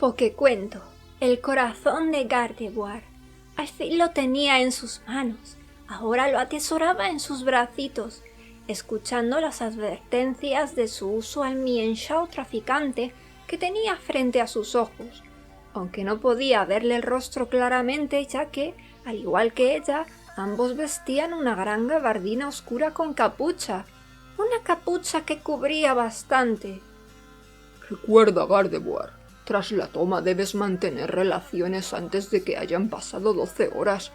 Pokecuento, el corazón de Gardevoir. Al fin lo tenía en sus manos, ahora lo atesoraba en sus bracitos, escuchando las advertencias de su usual Mienshao traficante que tenía frente a sus ojos, aunque no podía verle el rostro claramente ya que, al igual que ella, ambos vestían una gran gabardina oscura con capucha, una capucha que cubría bastante. Recuerda, Gardevoir, tras la toma debes mantener relaciones antes de que hayan pasado 12 horas,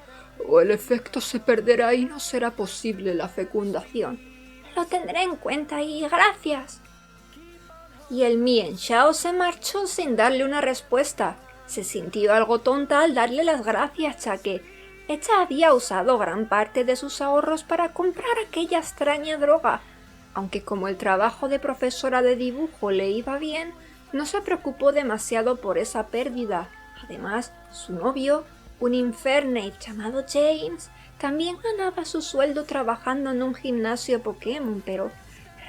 o el efecto se perderá y no será posible la fecundación. Lo tendré en cuenta y gracias. Y el Mienshao se marchó sin darle una respuesta. Se sintió algo tonta al darle las gracias, ya que ella había usado gran parte de sus ahorros para comprar aquella extraña droga, aunque como el trabajo de profesora de dibujo le iba bien, no se preocupó demasiado por esa pérdida. Además, su novio, un Infernape llamado James, también ganaba su sueldo trabajando en un gimnasio Pokémon, pero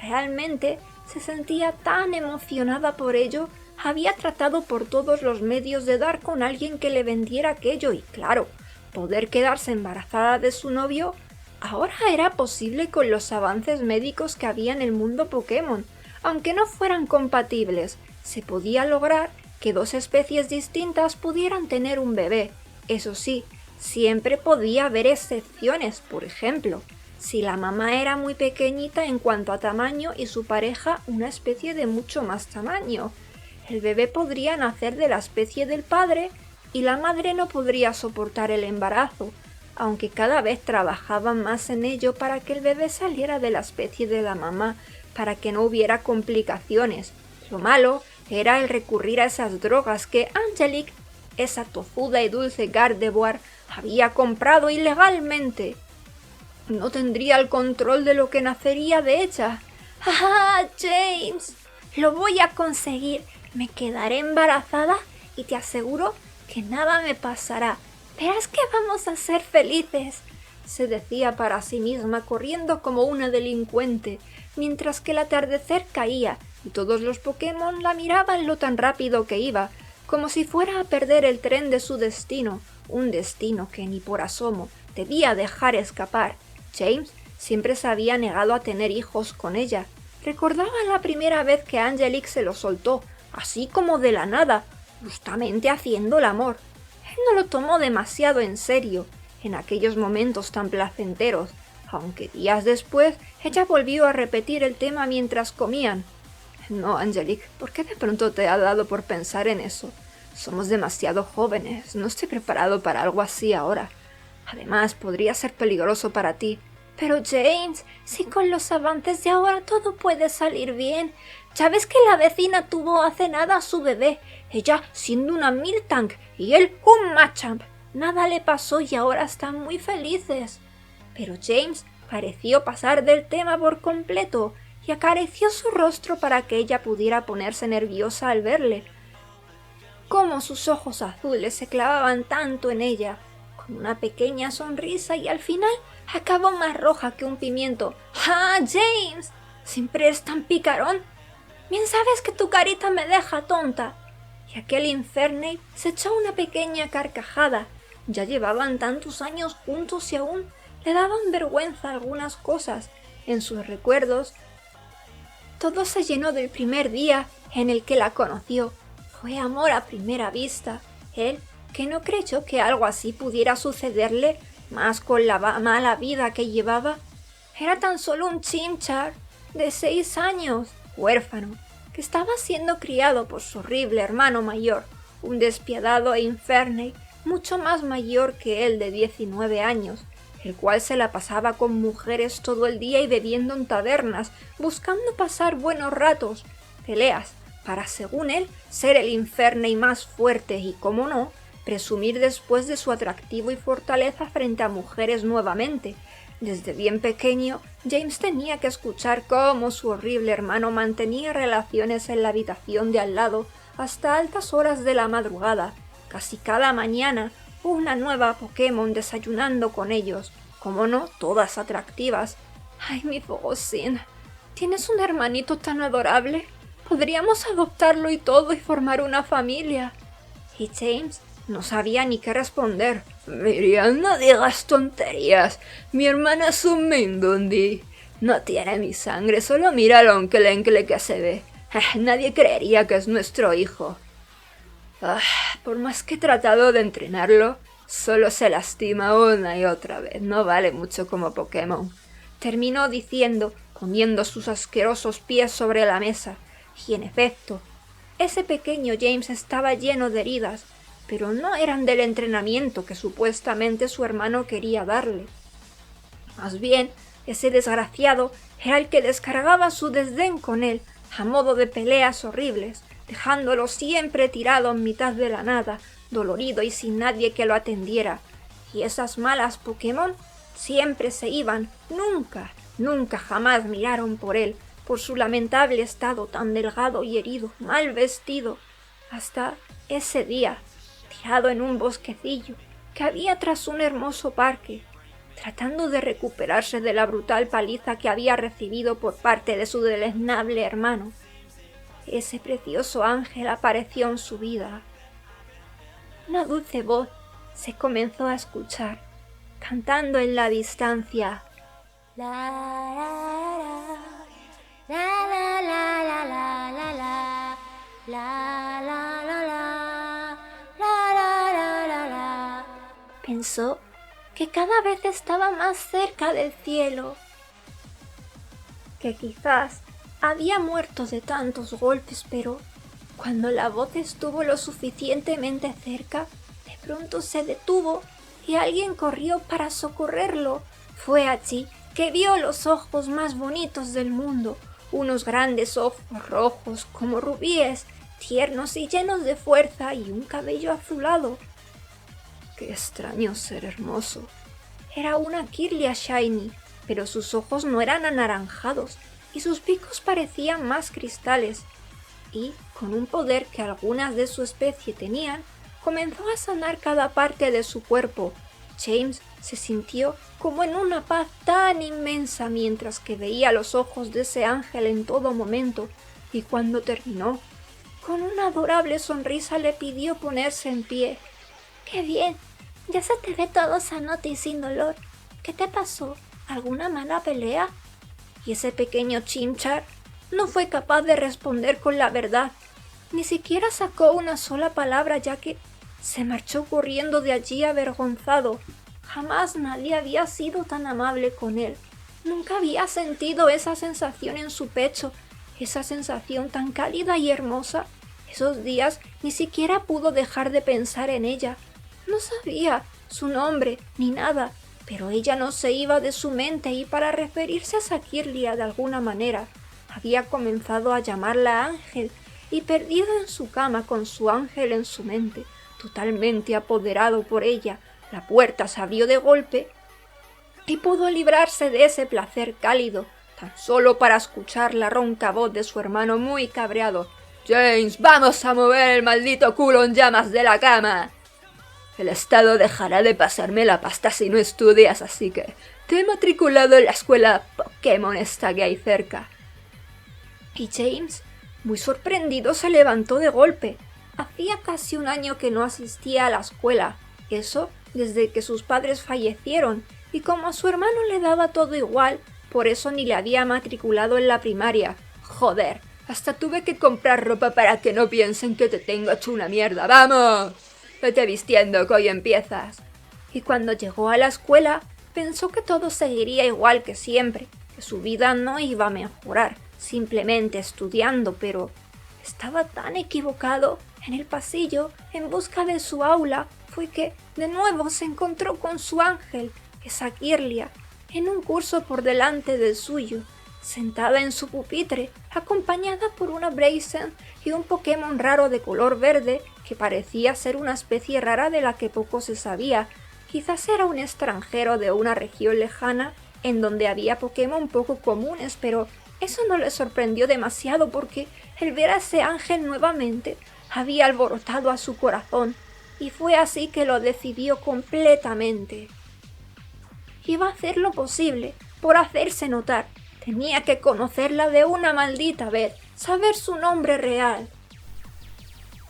realmente se sentía tan emocionada por ello, había tratado por todos los medios de dar con alguien que le vendiera aquello y, claro, poder quedarse embarazada de su novio ahora era posible con los avances médicos que había en el mundo Pokémon. Aunque no fueran compatibles, se podía lograr que dos especies distintas pudieran tener un bebé. Eso sí, siempre podía haber excepciones, por ejemplo, si la mamá era muy pequeñita en cuanto a tamaño y su pareja una especie de mucho más tamaño. El bebé podría nacer de la especie del padre y la madre no podría soportar el embarazo, aunque cada vez trabajaban más en ello para que el bebé saliera de la especie de la mamá, para que no hubiera complicaciones. Lo malo era el recurrir a esas drogas que Angelique, esa tozuda y dulce Gardevoir, había comprado ilegalmente. No tendría el control de lo que nacería de ella. ¡Ah, James! Lo voy a conseguir. Me quedaré embarazada y te aseguro que nada me pasará. Verás que vamos a ser felices, se decía para sí misma corriendo como una delincuente, mientras que el atardecer caía y todos los Pokémon la miraban lo tan rápido que iba, como si fuera a perder el tren de su destino, un destino que ni por asomo debía dejar escapar. James siempre se había negado a tener hijos con ella. Recordaba la primera vez que Angelique se lo soltó, así como de la nada, justamente haciendo el amor. Él no lo tomó demasiado en serio en aquellos momentos tan placenteros, aunque días después ella volvió a repetir el tema mientras comían. No, Angelique, ¿por qué de pronto te ha dado por pensar en eso? Somos demasiado jóvenes, no estoy preparado para algo así ahora. Además, podría ser peligroso para ti. Pero James, si con los avances de ahora todo puede salir bien. Ya ves que la vecina tuvo hace nada a su bebé, ella siendo una Miltank y él un Machamp. Nada le pasó y ahora están muy felices. Pero James pareció pasar del tema por completo y acarició su rostro para que ella pudiera ponerse nerviosa al verle. Cómo sus ojos azules se clavaban tanto en ella, con una pequeña sonrisa y al final acabó más roja que un pimiento. ¡Ah, James! ¿Siempre eres tan picarón? Bien sabes que tu carita me deja tonta. Y aquel Infernape se echó una pequeña carcajada. Ya llevaban tantos años juntos y aún le daban vergüenza algunas cosas. En sus recuerdos, todo se llenó del primer día en el que la conoció. Fue amor a primera vista. Él, que no creyó que algo así pudiera sucederle, más con la mala vida que llevaba, era tan solo un Chimchar de 6 años, huérfano, que estaba siendo criado por su horrible hermano mayor, un despiadado Infernape mucho más mayor que él de 19 años, el cual se la pasaba con mujeres todo el día y bebiendo en tabernas, buscando pasar buenos ratos, peleas, para, según él, ser el Infernape más fuerte y, como no, presumir después de su atractivo y fortaleza frente a mujeres nuevamente. Desde bien pequeño, James tenía que escuchar cómo su horrible hermano mantenía relaciones en la habitación de al lado hasta altas horas de la madrugada. Casi cada mañana, una nueva Pokémon desayunando con ellos, como no, todas atractivas. ¡Ay, mi Fogosín! ¿Tienes un hermanito tan adorable? Podríamos adoptarlo y todo y formar una familia. y James no sabía ni qué responder. Miriam, no digas tonterías. Mi hermana es un Mindundi. No tiene mi sangre, solo mira lo enclenque que se ve. Nadie creería que es nuestro hijo. Por más que he tratado de entrenarlo, solo se lastima una y otra vez. No vale mucho como Pokémon. Terminó diciendo, poniendo sus asquerosos pies sobre la mesa. Y en efecto, ese pequeño James estaba lleno de heridas, pero no eran del entrenamiento que supuestamente su hermano quería darle. Más bien, ese desgraciado era el que descargaba su desdén con él, a modo de peleas horribles, dejándolo siempre tirado en mitad de la nada, dolorido y sin nadie que lo atendiera. Y esas malas Pokémon siempre se iban, nunca jamás miraron por él, por su lamentable estado tan delgado y herido, mal vestido, hasta ese día, tirado en un bosquecillo que había tras un hermoso parque, tratando de recuperarse de la brutal paliza que había recibido por parte de su deleznable hermano. Ese precioso ángel apareció en su vida. Una dulce voz se comenzó a escuchar, cantando en la distancia. La la la la la la la la la la la la. Pensó que cada vez estaba más cerca del cielo, que quizás había muerto de tantos golpes, pero cuando la voz estuvo lo suficientemente cerca, de pronto se detuvo y alguien corrió para socorrerlo. Fue allí que vio los ojos más bonitos del mundo, unos grandes ojos rojos como rubíes, tiernos y llenos de fuerza, y un cabello azulado. ¡Qué extraño ser hermoso! Era una Kirlia Shiny, pero sus ojos no eran anaranjados y sus picos parecían más cristales, y, con un poder que algunas de su especie tenían, comenzó a sanar cada parte de su cuerpo. James se sintió como en una paz tan inmensa mientras que veía los ojos de ese ángel en todo momento, y cuando terminó, con una adorable sonrisa le pidió ponerse en pie. ¡Qué bien! Ya se te ve todo sanote y sin dolor. ¿Qué te pasó? ¿Alguna mala pelea? Y ese pequeño Chimchar no fue capaz de responder con la verdad. Ni siquiera sacó una sola palabra, ya que se marchó corriendo de allí avergonzado. Jamás nadie había sido tan amable con él. Nunca había sentido esa sensación en su pecho, esa sensación tan cálida y hermosa. Esos días ni siquiera pudo dejar de pensar en ella. No sabía su nombre ni nada, pero ella no se iba de su mente, y para referirse a Sakirlia de alguna manera, había comenzado a llamarla Ángel, y perdido en su cama con su ángel en su mente, totalmente apoderado por ella, la puerta se abrió de golpe y pudo librarse de ese placer cálido, tan solo para escuchar la ronca voz de su hermano muy cabreado. «James, vamos a mover el maldito culo en llamas de la cama. El Estado dejará de pasarme la pasta si no estudias, así que te he matriculado en la escuela Pokémon esta que hay cerca». Y James, muy sorprendido, se levantó de golpe. Hacía casi un año que no asistía a la escuela, eso desde que sus padres fallecieron, y como a su hermano le daba todo igual, por eso ni le había matriculado en la primaria. Joder, hasta tuve que comprar ropa para que no piensen que te tengo hecho una mierda. ¡Vamos! Vete vistiendo, que hoy empiezas. Y cuando llegó a la escuela, pensó que todo seguiría igual que siempre, que su vida no iba a mejorar, simplemente estudiando, pero estaba tan equivocado. En el pasillo, en busca de su aula, fue que de nuevo se encontró con su ángel, esa Kirlia, en un curso por delante del suyo, sentada en su pupitre, acompañada por una Braixen y un Pokémon raro de color verde que parecía ser una especie rara de la que poco se sabía. Quizás era un extranjero de una región lejana en donde había Pokémon poco comunes, pero eso no le sorprendió demasiado porque el ver a ese ángel nuevamente había alborotado a su corazón, y fue así que lo decidió completamente. Iba a hacer lo posible por hacerse notar. Tenía que conocerla de una maldita vez, saber su nombre real.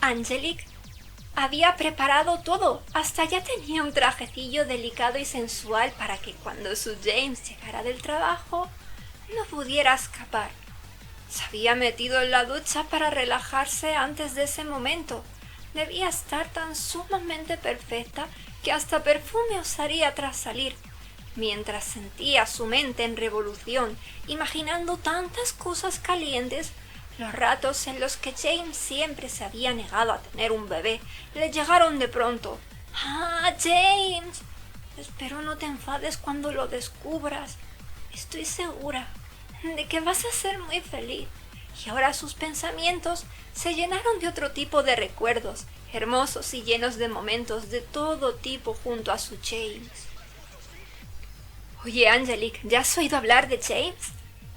Angelique Había preparado todo, hasta ya tenía un trajecillo delicado y sensual para que cuando su James llegara del trabajo no pudiera escapar. Se había metido en la ducha para relajarse antes de ese momento. Debía estar tan sumamente perfecta que hasta perfume usaría tras salir. Mientras sentía su mente en revolución, imaginando tantas cosas calientes, los ratos en los que James siempre se había negado a tener un bebé le llegaron de pronto. ¡Ah, James! Espero no te enfades cuando lo descubras. Estoy segura de que vas a ser muy feliz. Y ahora sus pensamientos se llenaron de otro tipo de recuerdos, hermosos y llenos de momentos de todo tipo junto a su James. «Oye, Angelique, ¿ya has oído hablar de James?»,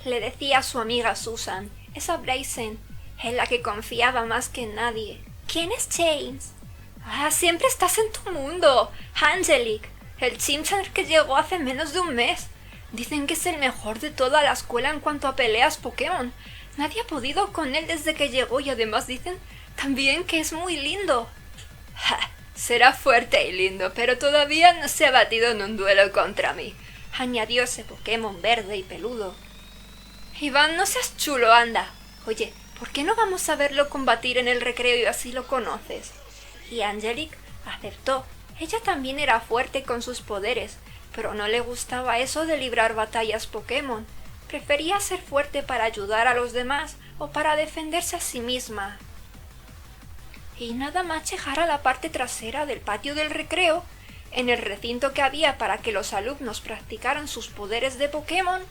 le decía a su amiga Susan, esa Brazen, en la que confiaba más que en nadie. «¿Quién es James?». «Ah, siempre estás en tu mundo, Angelique, el Chimchar que llegó hace menos de un mes. Dicen que es el mejor de toda la escuela en cuanto a peleas Pokémon. Nadie ha podido con él desde que llegó y además dicen también que es muy lindo». «Ja, será fuerte y lindo, pero todavía no se ha batido en un duelo contra mí», añadió ese Pokémon verde y peludo. «Iván, no seas chulo, anda. Oye, ¿por qué no vamos a verlo combatir en el recreo y así lo conoces?». Y Angelique aceptó. Ella también era fuerte con sus poderes, pero no le gustaba eso de librar batallas Pokémon. Prefería ser fuerte para ayudar a los demás o para defenderse a sí misma. Y nada más llegar a la parte trasera del patio del recreo, en el recinto que había para que los alumnos practicaran sus poderes de Pokémon,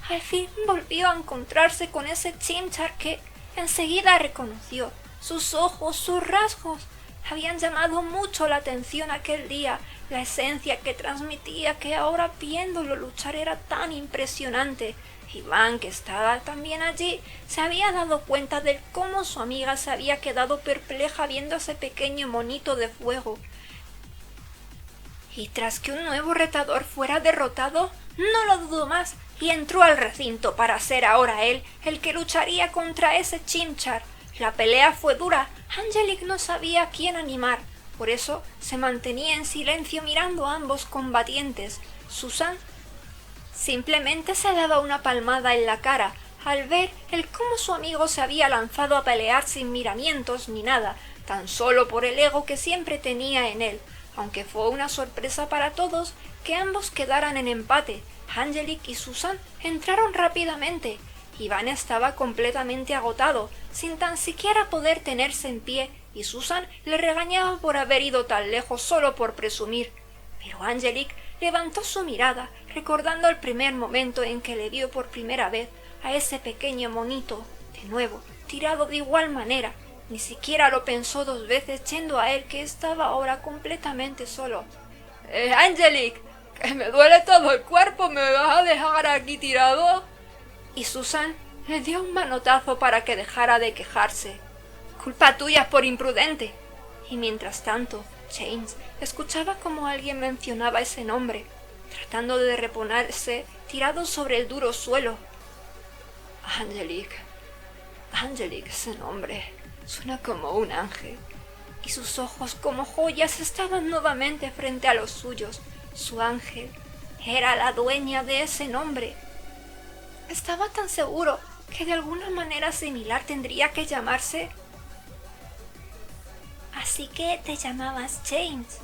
al fin volvió a encontrarse con ese Chimchar que enseguida reconoció. Sus ojos, sus rasgos, habían llamado mucho la atención aquel día. La esencia que transmitía, que ahora viéndolo luchar era tan impresionante. Iván, que estaba también allí, se había dado cuenta de cómo su amiga se había quedado perpleja viendo a ese pequeño monito de fuego. Y tras que un nuevo retador fuera derrotado, no lo dudó más y entró al recinto para ser ahora él el que lucharía contra ese Chimchar. La pelea fue dura. Angelique no sabía a quién animar, por eso se mantenía en silencio mirando a ambos combatientes. Susan simplemente se daba una palmada en la cara al ver el cómo su amigo se había lanzado a pelear sin miramientos ni nada, tan solo por el ego que siempre tenía en él, aunque fue una sorpresa para todos que ambos quedaran en empate. Angelique y Susan entraron rápidamente. Iván estaba completamente agotado, sin tan siquiera poder tenerse en pie, y Susan le regañaba por haber ido tan lejos solo por presumir. Pero Angelique levantó su mirada, recordando el primer momento en que le vio por primera vez a ese pequeño monito, de nuevo, tirado de igual manera. Ni siquiera lo pensó dos veces, yendo a él, que estaba ahora completamente solo. «Angelique, que me duele todo el cuerpo, ¿me vas a dejar aquí tirado?». Y Susan le dio un manotazo para que dejara de quejarse. «Culpa tuya por imprudente». Y mientras tanto, James escuchaba como alguien mencionaba ese nombre, tratando de reponerse tirado sobre el duro suelo. «Angelique, ese nombre suena como un ángel». Y sus ojos como joyas estaban nuevamente frente a los suyos. Su ángel era la dueña de ese nombre. Estaba tan seguro que de alguna manera similar tendría que llamarse. «Así que te llamabas James».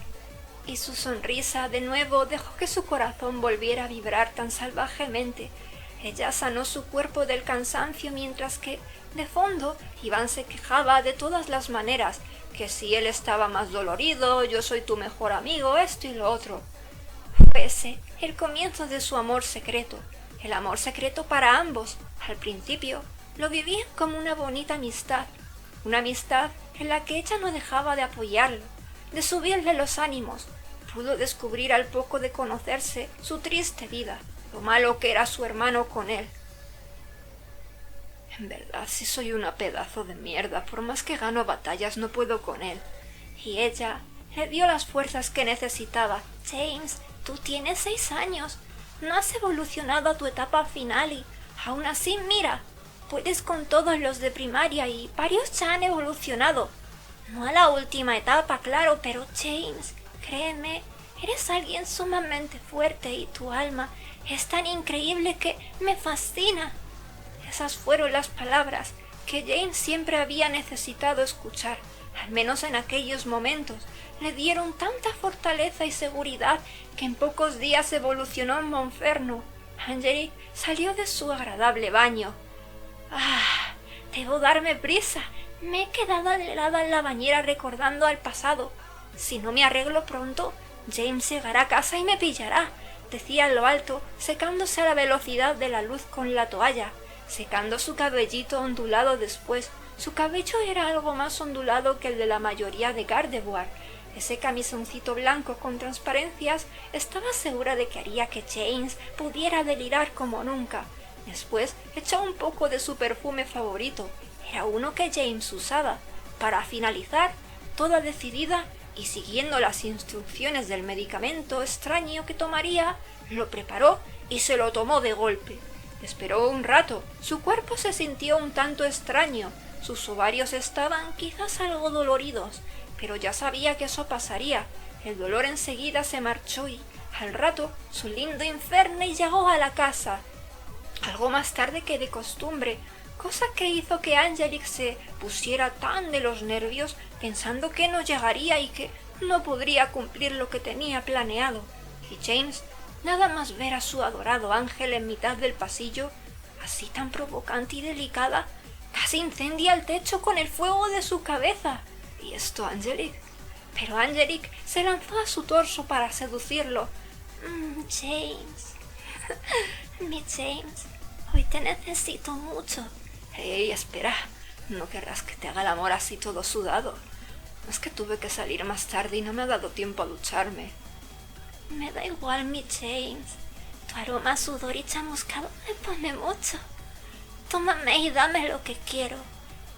Y su sonrisa de nuevo dejó que su corazón volviera a vibrar tan salvajemente. Ella sanó su cuerpo del cansancio mientras que, de fondo, Iván se quejaba de todas las maneras, que si él estaba más dolorido, yo soy tu mejor amigo, esto y lo otro. Fue ese el comienzo de su amor secreto. El amor secreto para ambos. Al principio lo vivían como una bonita amistad, una amistad en la que ella no dejaba de apoyarlo, de subirle los ánimos. Pudo descubrir al poco de conocerse su triste vida, lo malo que era su hermano con él. «En verdad, si soy una pedazo de mierda, por más que gano batallas no puedo con él». Y ella le dio las fuerzas que necesitaba. «James, tú tienes 6 años. No has evolucionado a tu etapa final y, aún así, mira, puedes con todos los de primaria y varios ya han evolucionado. No a la última etapa, claro, pero James, créeme, eres alguien sumamente fuerte y tu alma es tan increíble que me fascina. Esas fueron las palabras que James siempre había necesitado escuchar, al menos en aquellos momentos. Le dieron tanta fortaleza y seguridad que en pocos días evolucionó en Monferno. Angelique salió de su agradable baño. ¡Ah! Debo darme prisa. Me he quedado helada en la bañera recordando al pasado. Si no me arreglo pronto, James llegará a casa y me pillará, decía en lo alto, secándose a la velocidad de la luz con la toalla, secando su cabellito ondulado después. Su cabello era algo más ondulado que el de la mayoría de Gardevoir. Ese camisoncito blanco con transparencias estaba segura de que haría que James pudiera delirar como nunca. Después echó un poco de su perfume favorito. Era uno que James usaba. Para finalizar, toda decidida y siguiendo las instrucciones del medicamento extraño que tomaría, lo preparó y se lo tomó de golpe. Esperó un rato. Su cuerpo se sintió un tanto extraño. Sus ovarios estaban quizás algo doloridos, pero ya sabía que eso pasaría. El dolor enseguida se marchó y, al rato, su lindo Infernus llegó a la casa, algo más tarde que de costumbre, cosa que hizo que Angelique se pusiera tan de los nervios pensando que no llegaría y que no podría cumplir lo que tenía planeado. Y James, nada más ver a su adorado ángel en mitad del pasillo, así tan provocante y delicada, casi incendia el techo con el fuego de su cabeza. ¿Y esto, Angelique? Pero Angelique se lanzó a su torso para seducirlo. James, mi James, hoy te necesito mucho. Hey, espera, no querrás que te haga el amor así todo sudado. Es que tuve que salir más tarde y no me ha dado tiempo a ducharme. Me da igual, mi James. Tu aroma a sudor y chamuscado me pone mucho. Tómame y dame lo que quiero,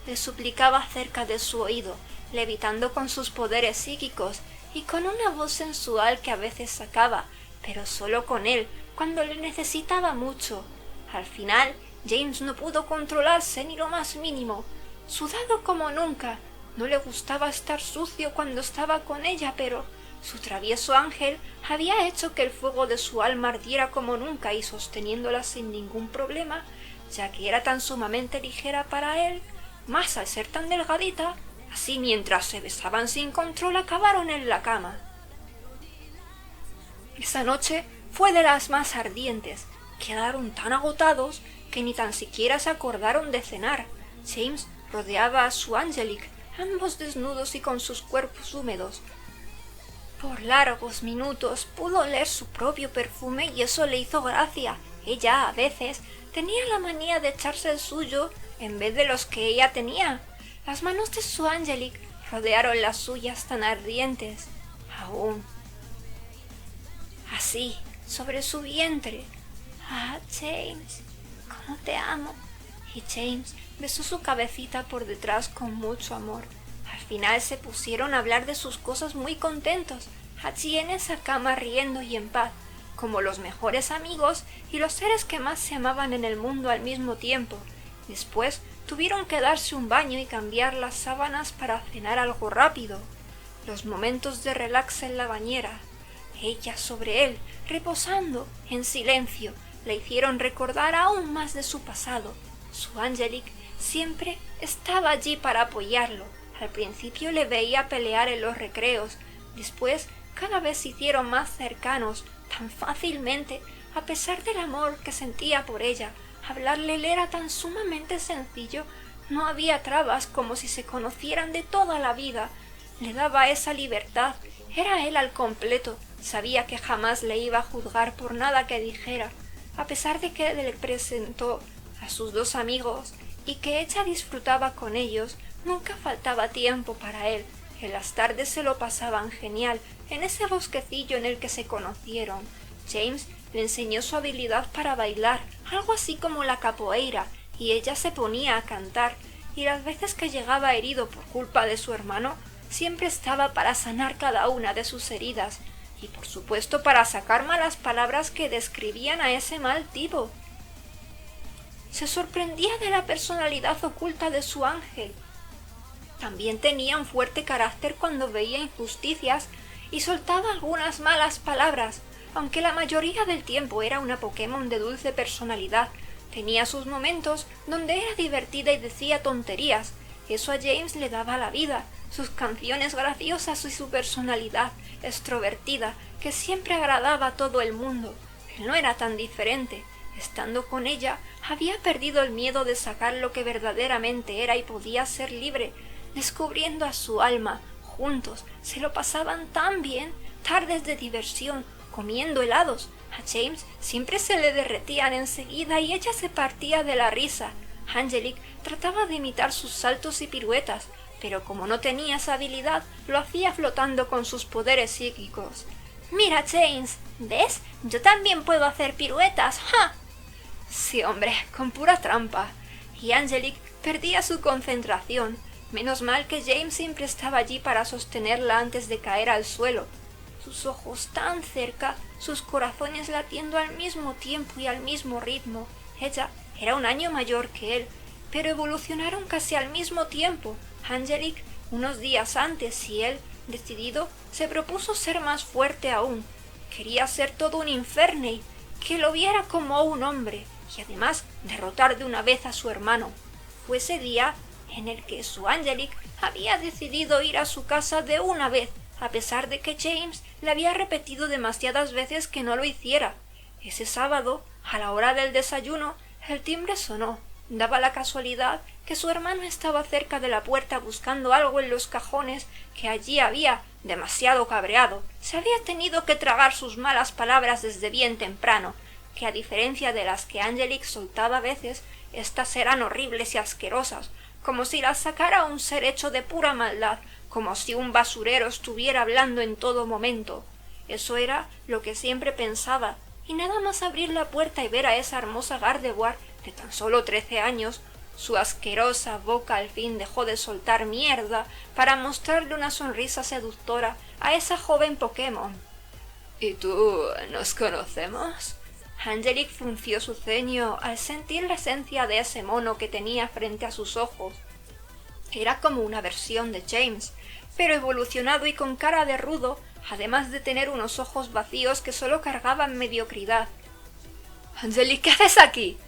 le suplicaba cerca de su oído, levitando con sus poderes psíquicos y con una voz sensual que a veces sacaba, pero solo con él, cuando le necesitaba mucho. Al final, James no pudo controlarse ni lo más mínimo. Sudado como nunca, no le gustaba estar sucio cuando estaba con ella, pero su travieso ángel había hecho que el fuego de su alma ardiera como nunca y sosteniéndola sin ningún problema, ya que era tan sumamente ligera para él, más al ser tan delgadita. Así mientras se besaban sin control acabaron en la cama. Esa noche fue de las más ardientes. Quedaron tan agotados que ni tan siquiera se acordaron de cenar. James rodeaba a su Angelique, ambos desnudos y con sus cuerpos húmedos. Por largos minutos pudo oler su propio perfume y eso le hizo gracia. Ella, a veces, tenía la manía de echarse el suyo en vez de los que ella tenía. Las manos de su Angelique rodearon las suyas tan ardientes, aún así, sobre su vientre. Ah, James, cómo te amo. Y James besó su cabecita por detrás con mucho amor. Al final se pusieron a hablar de sus cosas muy contentos, allí en esa cama riendo y en paz, como los mejores amigos y los seres que más se amaban en el mundo al mismo tiempo. Después tuvieron que darse un baño y cambiar las sábanas para cenar algo rápido. Los momentos de relax en la bañera, ella sobre él, reposando en silencio, le hicieron recordar aún más de su pasado. Su Angelique siempre estaba allí para apoyarlo. Al principio le veía pelear en los recreos, después cada vez se hicieron más cercanos, tan fácilmente, a pesar del amor que sentía por ella. Hablarle le era tan sumamente sencillo, no había trabas, como si se conocieran de toda la vida. Le daba esa libertad, era él al completo, sabía que jamás le iba a juzgar por nada que dijera, a pesar de que le presentó a sus dos amigos y que ella disfrutaba con ellos. Nunca faltaba tiempo para él. En las tardes se lo pasaban genial en ese bosquecillo en el que se conocieron. James le enseñó su habilidad para bailar, algo así como la capoeira, y ella se ponía a cantar, y las veces que llegaba herido por culpa de su hermano, siempre estaba para sanar cada una de sus heridas, y por supuesto para sacar malas palabras que describían a ese mal tipo. Se sorprendía de la personalidad oculta de su ángel. También tenía un fuerte carácter cuando veía injusticias y soltaba algunas malas palabras, aunque la mayoría del tiempo era una Pokémon de dulce personalidad. Tenía sus momentos donde era divertida y decía tonterías. Eso a James le daba la vida, sus canciones graciosas y su personalidad extrovertida, que siempre agradaba a todo el mundo. Él no era tan diferente. Estando con ella, había perdido el miedo de sacar lo que verdaderamente era y podía ser libre, descubriendo a su alma. Juntos se lo pasaban tan bien, tardes de diversión, comiendo helados. A James siempre se le derretían enseguida y ella se partía de la risa. Angelique trataba de imitar sus saltos y piruetas, pero como no tenía esa habilidad, lo hacía flotando con sus poderes psíquicos. «Mira, James, ¿ves? Yo también puedo hacer piruetas, ¡ja!». Sí, hombre, con pura trampa. Y Angelique perdía su concentración. Menos mal que James siempre estaba allí para sostenerla antes de caer al suelo. Sus ojos tan cerca, sus corazones latiendo al mismo tiempo y al mismo ritmo. Ella era un año mayor que él, pero evolucionaron casi al mismo tiempo. Angelique unos días antes y él, decidido, se propuso ser más fuerte aún. Quería ser todo un Infernape, que lo viera como un hombre, y además derrotar de una vez a su hermano. Fue ese día en el que su Angelique había decidido ir a su casa de una vez, a pesar de que James le había repetido demasiadas veces que no lo hiciera. Ese sábado, a la hora del desayuno, el timbre sonó. Daba la casualidad que su hermano estaba cerca de la puerta buscando algo en los cajones que allí había. Demasiado cabreado, se había tenido que tragar sus malas palabras desde bien temprano, que a diferencia de las que Angelique soltaba a veces, éstas eran horribles y asquerosas, como si las sacara un ser hecho de pura maldad, como si un basurero estuviera hablando en todo momento. Eso era lo que siempre pensaba, y nada más abrir la puerta y ver a esa hermosa Gardevoir de tan solo 13 años, su asquerosa boca al fin dejó de soltar mierda para mostrarle una sonrisa seductora a esa joven Pokémon. «¿Y tú, nos conocemos?». Angelique frunció su ceño al sentir la esencia de ese mono que tenía frente a sus ojos. Era como una versión de James, pero evolucionado y con cara de rudo, además de tener unos ojos vacíos que solo cargaban mediocridad. «Angelique, ¿qué haces aquí?»,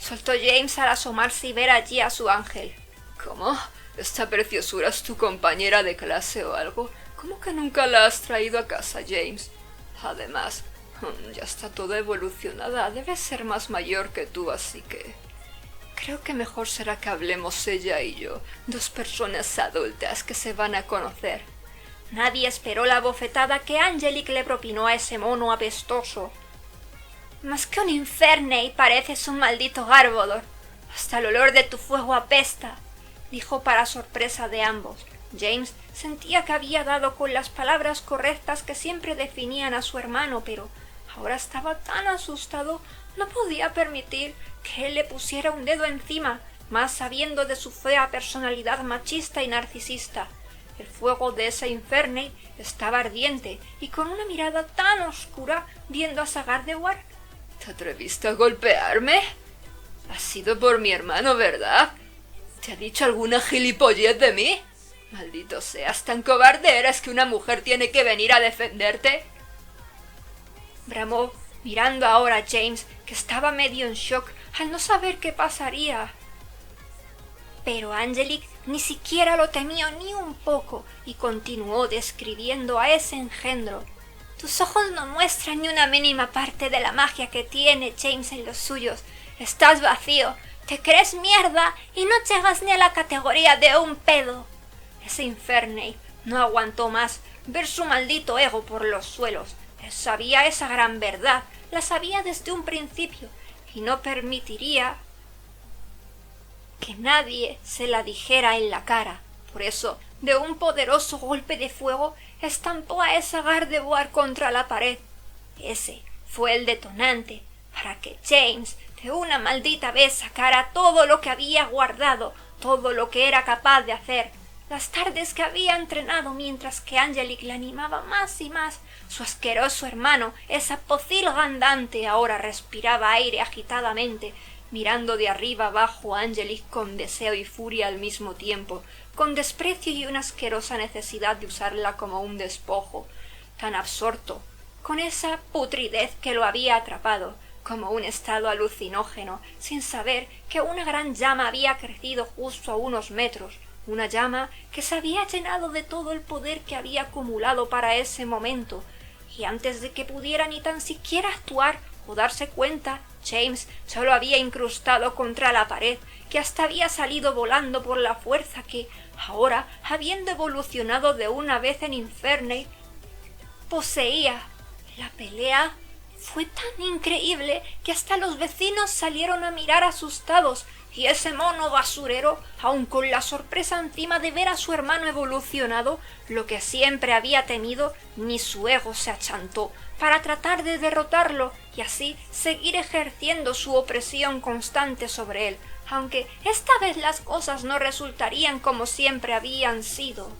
soltó James al asomarse y ver allí a su ángel. «¿Cómo? ¿Esta preciosura es tu compañera de clase o algo? ¿Cómo que nunca la has traído a casa, James? Además, ya está toda evolucionada, debe ser más mayor que tú, así que... creo que mejor será que hablemos ella y yo, dos personas adultas que se van a conocer». Nadie esperó la bofetada que Angelique le propinó a ese mono apestoso. «Más que un Infernape pareces un maldito Garbodor. Hasta el olor de tu fuego apesta», dijo para sorpresa de ambos. James sentía que había dado con las palabras correctas que siempre definían a su hermano, pero ahora estaba tan asustado, no podía permitir que él le pusiera un dedo encima, más sabiendo de su fea personalidad machista y narcisista. El fuego de ese Infernape estaba ardiente, y con una mirada tan oscura, viendo a Gardevoir. «¿Te atreviste a golpearme? Ha sido por mi hermano, ¿verdad? ¿Te ha dicho alguna gilipollez de mí? Maldito seas, tan cobarde eres que una mujer tiene que venir a defenderte». Bramó, mirando ahora a James, que estaba medio en shock al no saber qué pasaría. Pero Angelique ni siquiera lo temió ni un poco y continuó describiendo a ese engendro. «Tus ojos no muestran ni una mínima parte de la magia que tiene James en los suyos. Estás vacío, te crees mierda y no llegas ni a la categoría de un pedo». Ese Infernape no aguantó más ver su maldito ego por los suelos. Él sabía esa gran verdad, la sabía desde un principio, y no permitiría que nadie se la dijera en la cara. Por eso, de un poderoso golpe de fuego, estampó a esa Gardevoir contra la pared. Ese fue el detonante para que James de una maldita vez sacara todo lo que había guardado, todo lo que era capaz de hacer. Las tardes que había entrenado mientras que Angelique le animaba más y más, su asqueroso hermano, esa pocilga andante, ahora respiraba aire agitadamente, mirando de arriba abajo a Angelique con deseo y furia al mismo tiempo, con desprecio y una asquerosa necesidad de usarla como un despojo, tan absorto, con esa putridez que lo había atrapado, como un estado alucinógeno, sin saber que una gran llama había crecido justo a unos metros, una llama que se había llenado de todo el poder que había acumulado para ese momento, y antes de que pudiera ni tan siquiera actuar o darse cuenta, James se lo había incrustado contra la pared, que hasta había salido volando por la fuerza que, ahora, habiendo evolucionado de una vez en Infernape, poseía. La pelea fue tan increíble que hasta los vecinos salieron a mirar asustados, y ese mono basurero, aun con la sorpresa encima de ver a su hermano evolucionado, lo que siempre había temido, ni su ego se achantó para tratar de derrotarlo y así seguir ejerciendo su opresión constante sobre él, aunque esta vez las cosas no resultarían como siempre habían sido.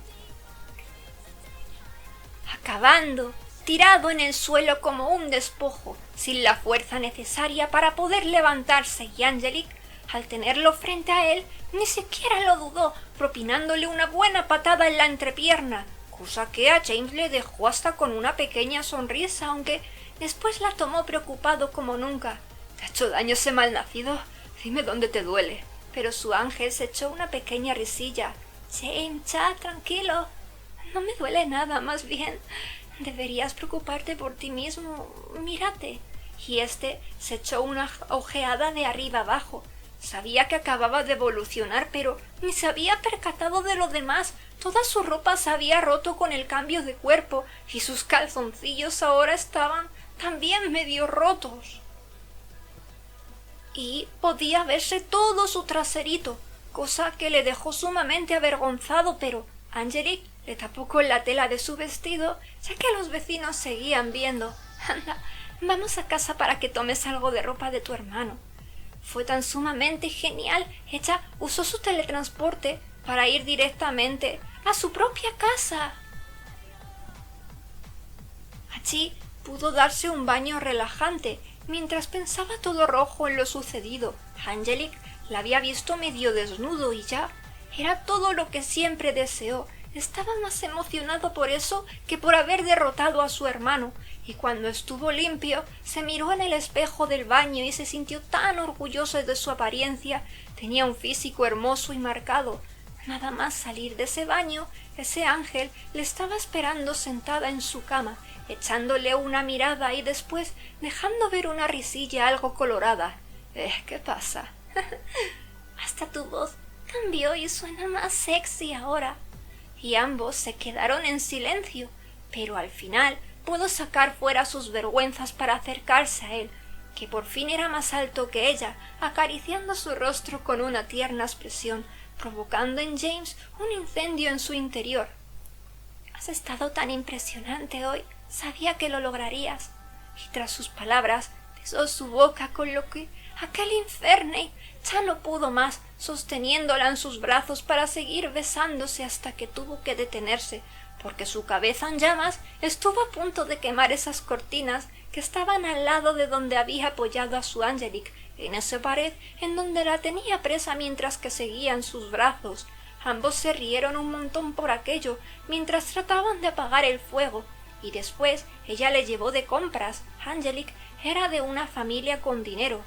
Acabando, tirado en el suelo como un despojo, sin la fuerza necesaria para poder levantarse, y Angelique, al tenerlo frente a él, ni siquiera lo dudó, propinándole una buena patada en la entrepierna, cosa que a James le dejó hasta con una pequeña sonrisa, aunque después la tomó preocupado como nunca. ¿Te ha hecho daño ese malnacido? Dime dónde te duele. Pero su ángel se echó una pequeña risilla. James, ya, tranquilo. No me duele nada, más bien. Deberías preocuparte por ti mismo. Mírate. Y este se echó una ojeada de arriba abajo. Sabía que acababa de evolucionar, pero ni se había percatado de lo demás. Toda su ropa se había roto con el cambio de cuerpo, y sus calzoncillos ahora estaban también medio rotos. Y podía verse todo su traserito, cosa que le dejó sumamente avergonzado, pero Angelique le tapó con la tela de su vestido, ya que los vecinos seguían viendo. Anda, vamos a casa para que tomes algo de ropa de tu hermano. Fue tan sumamente genial, ella usó su teletransporte para ir directamente a su propia casa. Allí pudo darse un baño relajante, mientras pensaba todo rojo en lo sucedido. Angelique la había visto medio desnudo y ya era todo lo que siempre deseó. Estaba más emocionado por eso que por haber derrotado a su hermano, y cuando estuvo limpio se miró en el espejo del baño y se sintió tan orgulloso de su apariencia. Tenía un físico hermoso y marcado. Nada más salir de ese baño, ese ángel le estaba esperando sentada en su cama, echándole una mirada y después dejando ver una risilla algo colorada. ¿Qué pasa? Hasta tu voz cambió y suena más sexy ahora. Y ambos se quedaron en silencio, pero al final pudo sacar fuera sus vergüenzas para acercarse a él, que por fin era más alto que ella, acariciando su rostro con una tierna expresión, provocando en James un incendio en su interior. «Has estado tan impresionante hoy, sabía que lo lograrías». Y tras sus palabras besó su boca, con lo que aquel Infernape ya no pudo más, sosteniéndola en sus brazos para seguir besándose hasta que tuvo que detenerse, porque su cabeza en llamas estuvo a punto de quemar esas cortinas que estaban al lado de donde había apoyado a su Angelique, en esa pared en donde la tenía presa mientras que seguía en sus brazos. Ambos se rieron un montón por aquello, mientras trataban de apagar el fuego, y después ella le llevó de compras. Angelique era de una familia con dinero.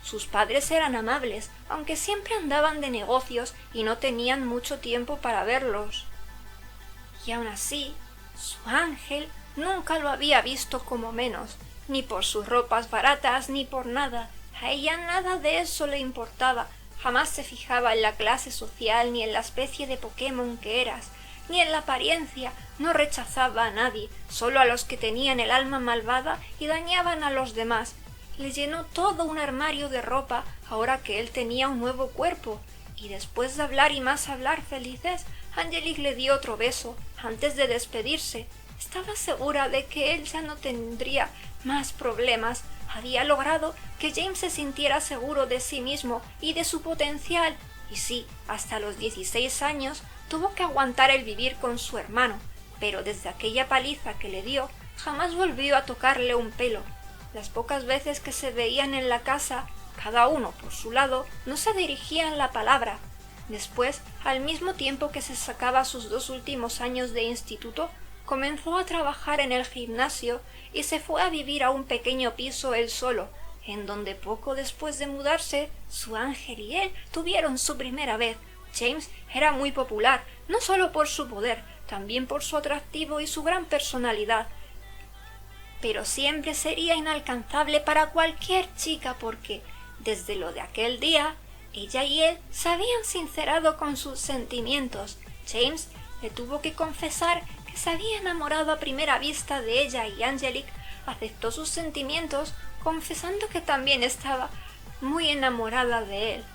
Sus padres eran amables, aunque siempre andaban de negocios y no tenían mucho tiempo para verlos. Y aun así, su ángel nunca lo había visto como menos, ni por sus ropas baratas ni por nada. A ella nada de eso le importaba. Jamás se fijaba en la clase social ni en la especie de Pokémon que eras, ni en la apariencia. No rechazaba a nadie, solo a los que tenían el alma malvada y dañaban a los demás. Le llenó todo un armario de ropa ahora que él tenía un nuevo cuerpo, y después de hablar y más hablar felices, Angelique le dio otro beso antes de despedirse. Estaba segura de que él ya no tendría más problemas. Había logrado que James se sintiera seguro de sí mismo y de su potencial, y sí, hasta los 16 años tuvo que aguantar el vivir con su hermano, pero desde aquella paliza que le dio, jamás volvió a tocarle un pelo. Las pocas veces que se veían en la casa, cada uno por su lado, no se dirigían la palabra. Después, al mismo tiempo que se sacaba sus 2 últimos años de instituto, comenzó a trabajar en el gimnasio y se fue a vivir a un pequeño piso él solo, en donde poco después de mudarse, su ángel y él tuvieron su primera vez. James era muy popular, no solo por su poder, también por su atractivo y su gran personalidad. Pero siempre sería inalcanzable para cualquier chica porque, desde lo de aquel día, ella y él se habían sincerado con sus sentimientos. James le tuvo que confesar que se había enamorado a primera vista de ella y Angelique aceptó sus sentimientos confesando que también estaba muy enamorada de él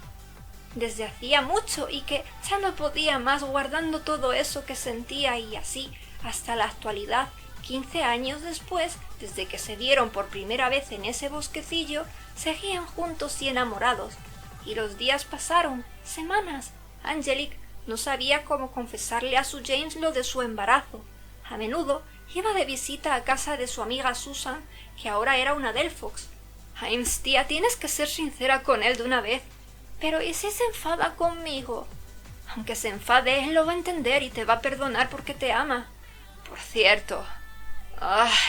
desde hacía mucho y que ya no podía más guardando todo eso que sentía y así hasta la actualidad. 15 años después, desde que se vieron por primera vez en ese bosquecillo, seguían juntos y enamorados. Y los días pasaron, semanas. Angelique no sabía cómo confesarle a su James lo de su embarazo. A menudo iba de visita a casa de su amiga Susan, que ahora era una Delphox. James, tía, tienes que ser sincera con él de una vez. Pero ¿y si se enfada conmigo? Aunque se enfade, él lo va a entender y te va a perdonar porque te ama. Por cierto,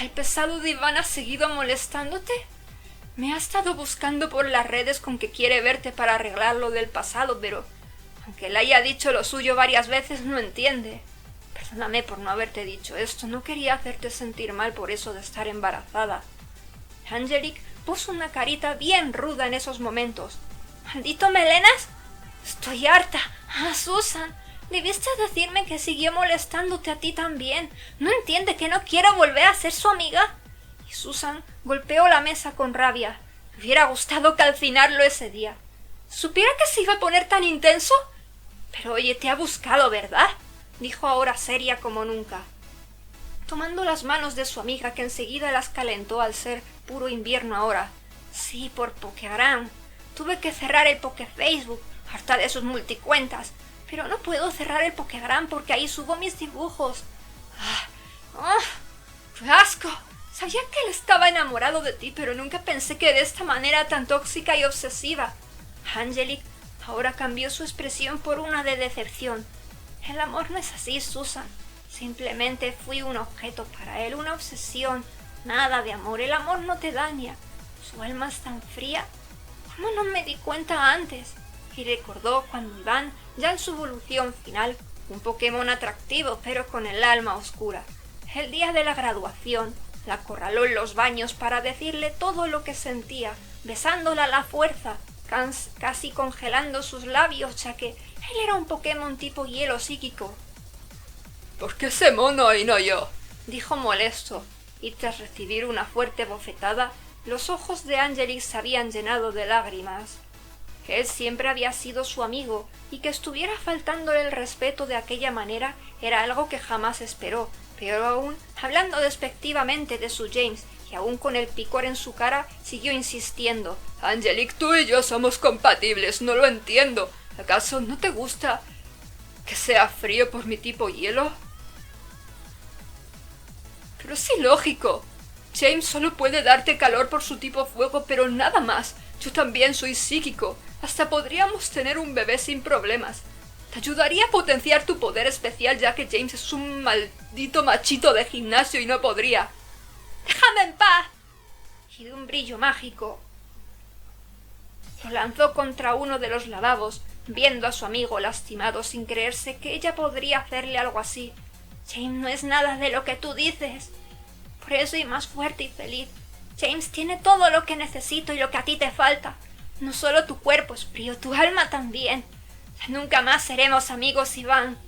el pesado de Iván ha seguido molestándote. Me ha estado buscando por las redes con que quiere verte para arreglar lo del pasado, pero aunque le haya dicho lo suyo varias veces, no entiende. Perdóname por no haberte dicho esto, no quería hacerte sentir mal por eso de estar embarazada. Angelique puso una carita bien ruda en esos momentos. —¿Maldito melenas? Estoy harta. Susan, debiste decirme que siguió molestándote a ti también. ¿No entiende que no quiero volver a ser su amiga? Y Susan golpeó la mesa con rabia. Me hubiera gustado calcinarlo ese día. ¿Supiera que se iba a poner tan intenso? Pero oye, te ha buscado, ¿verdad? Dijo ahora seria como nunca, tomando las manos de su amiga que enseguida las calentó al ser puro invierno ahora. Sí, por Pokegram. Tuve que cerrar el Pokefacebook, harta de sus multicuentas, pero no puedo cerrar el Pokegram porque ahí subo mis dibujos. ¡Qué asco! Sabía que él estaba enamorado de ti, pero nunca pensé que de esta manera tan tóxica y obsesiva. Angelique ahora cambió su expresión por una de decepción. El amor no es así, Susan. Simplemente fui un objeto para él, una obsesión. Nada de amor, el amor no te daña. Su alma es tan fría. ¿Cómo no me di cuenta antes? Y recordó cuando Iván, ya en su evolución final, un Pokémon atractivo pero con el alma oscura. El día de la graduación, la acorraló en los baños para decirle todo lo que sentía, besándola a la fuerza, casi congelando sus labios, ya que él era un Pokémon tipo hielo psíquico. —¿Por qué ese mono y no yo? —dijo molesto, y tras recibir una fuerte bofetada, los ojos de Angelique se habían llenado de lágrimas. Él siempre había sido su amigo, y que estuviera faltándole el respeto de aquella manera era algo que jamás esperó, pero aún, hablando despectivamente de su James, y aún con el picor en su cara, siguió insistiendo. —Angelique, tú y yo somos compatibles, no lo entiendo. ¿Acaso no te gusta que sea frío por mi tipo hielo? Pero es ilógico. James solo puede darte calor por su tipo fuego, pero nada más. Yo también soy psíquico. Hasta podríamos tener un bebé sin problemas. Te ayudaría a potenciar tu poder especial, ya que James es un maldito machito de gimnasio y no podría. ¡Déjame en paz! Y de un brillo mágico lo lanzó contra uno de los lavabos, viendo a su amigo lastimado sin creerse que ella podría hacerle algo así. James no es nada de lo que tú dices. Por eso soy más fuerte y feliz. James tiene todo lo que necesito y lo que a ti te falta. No solo tu cuerpo es frío, tu alma también. Nunca más seremos amigos, Iván.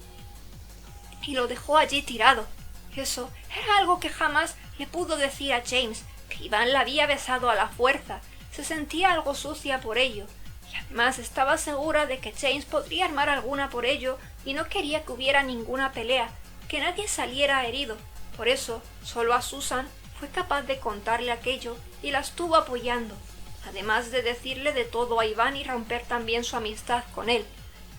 Y lo dejó allí tirado. Eso era algo que jamás le pudo decir a James, que Iván la había besado a la fuerza. Se sentía algo sucia por ello. Y además estaba segura de que James podría armar alguna por ello y no quería que hubiera ninguna pelea, que nadie saliera herido. Por eso, solo a Susan fue capaz de contarle aquello y la estuvo apoyando, además de decirle de todo a Iván y romper también su amistad con él.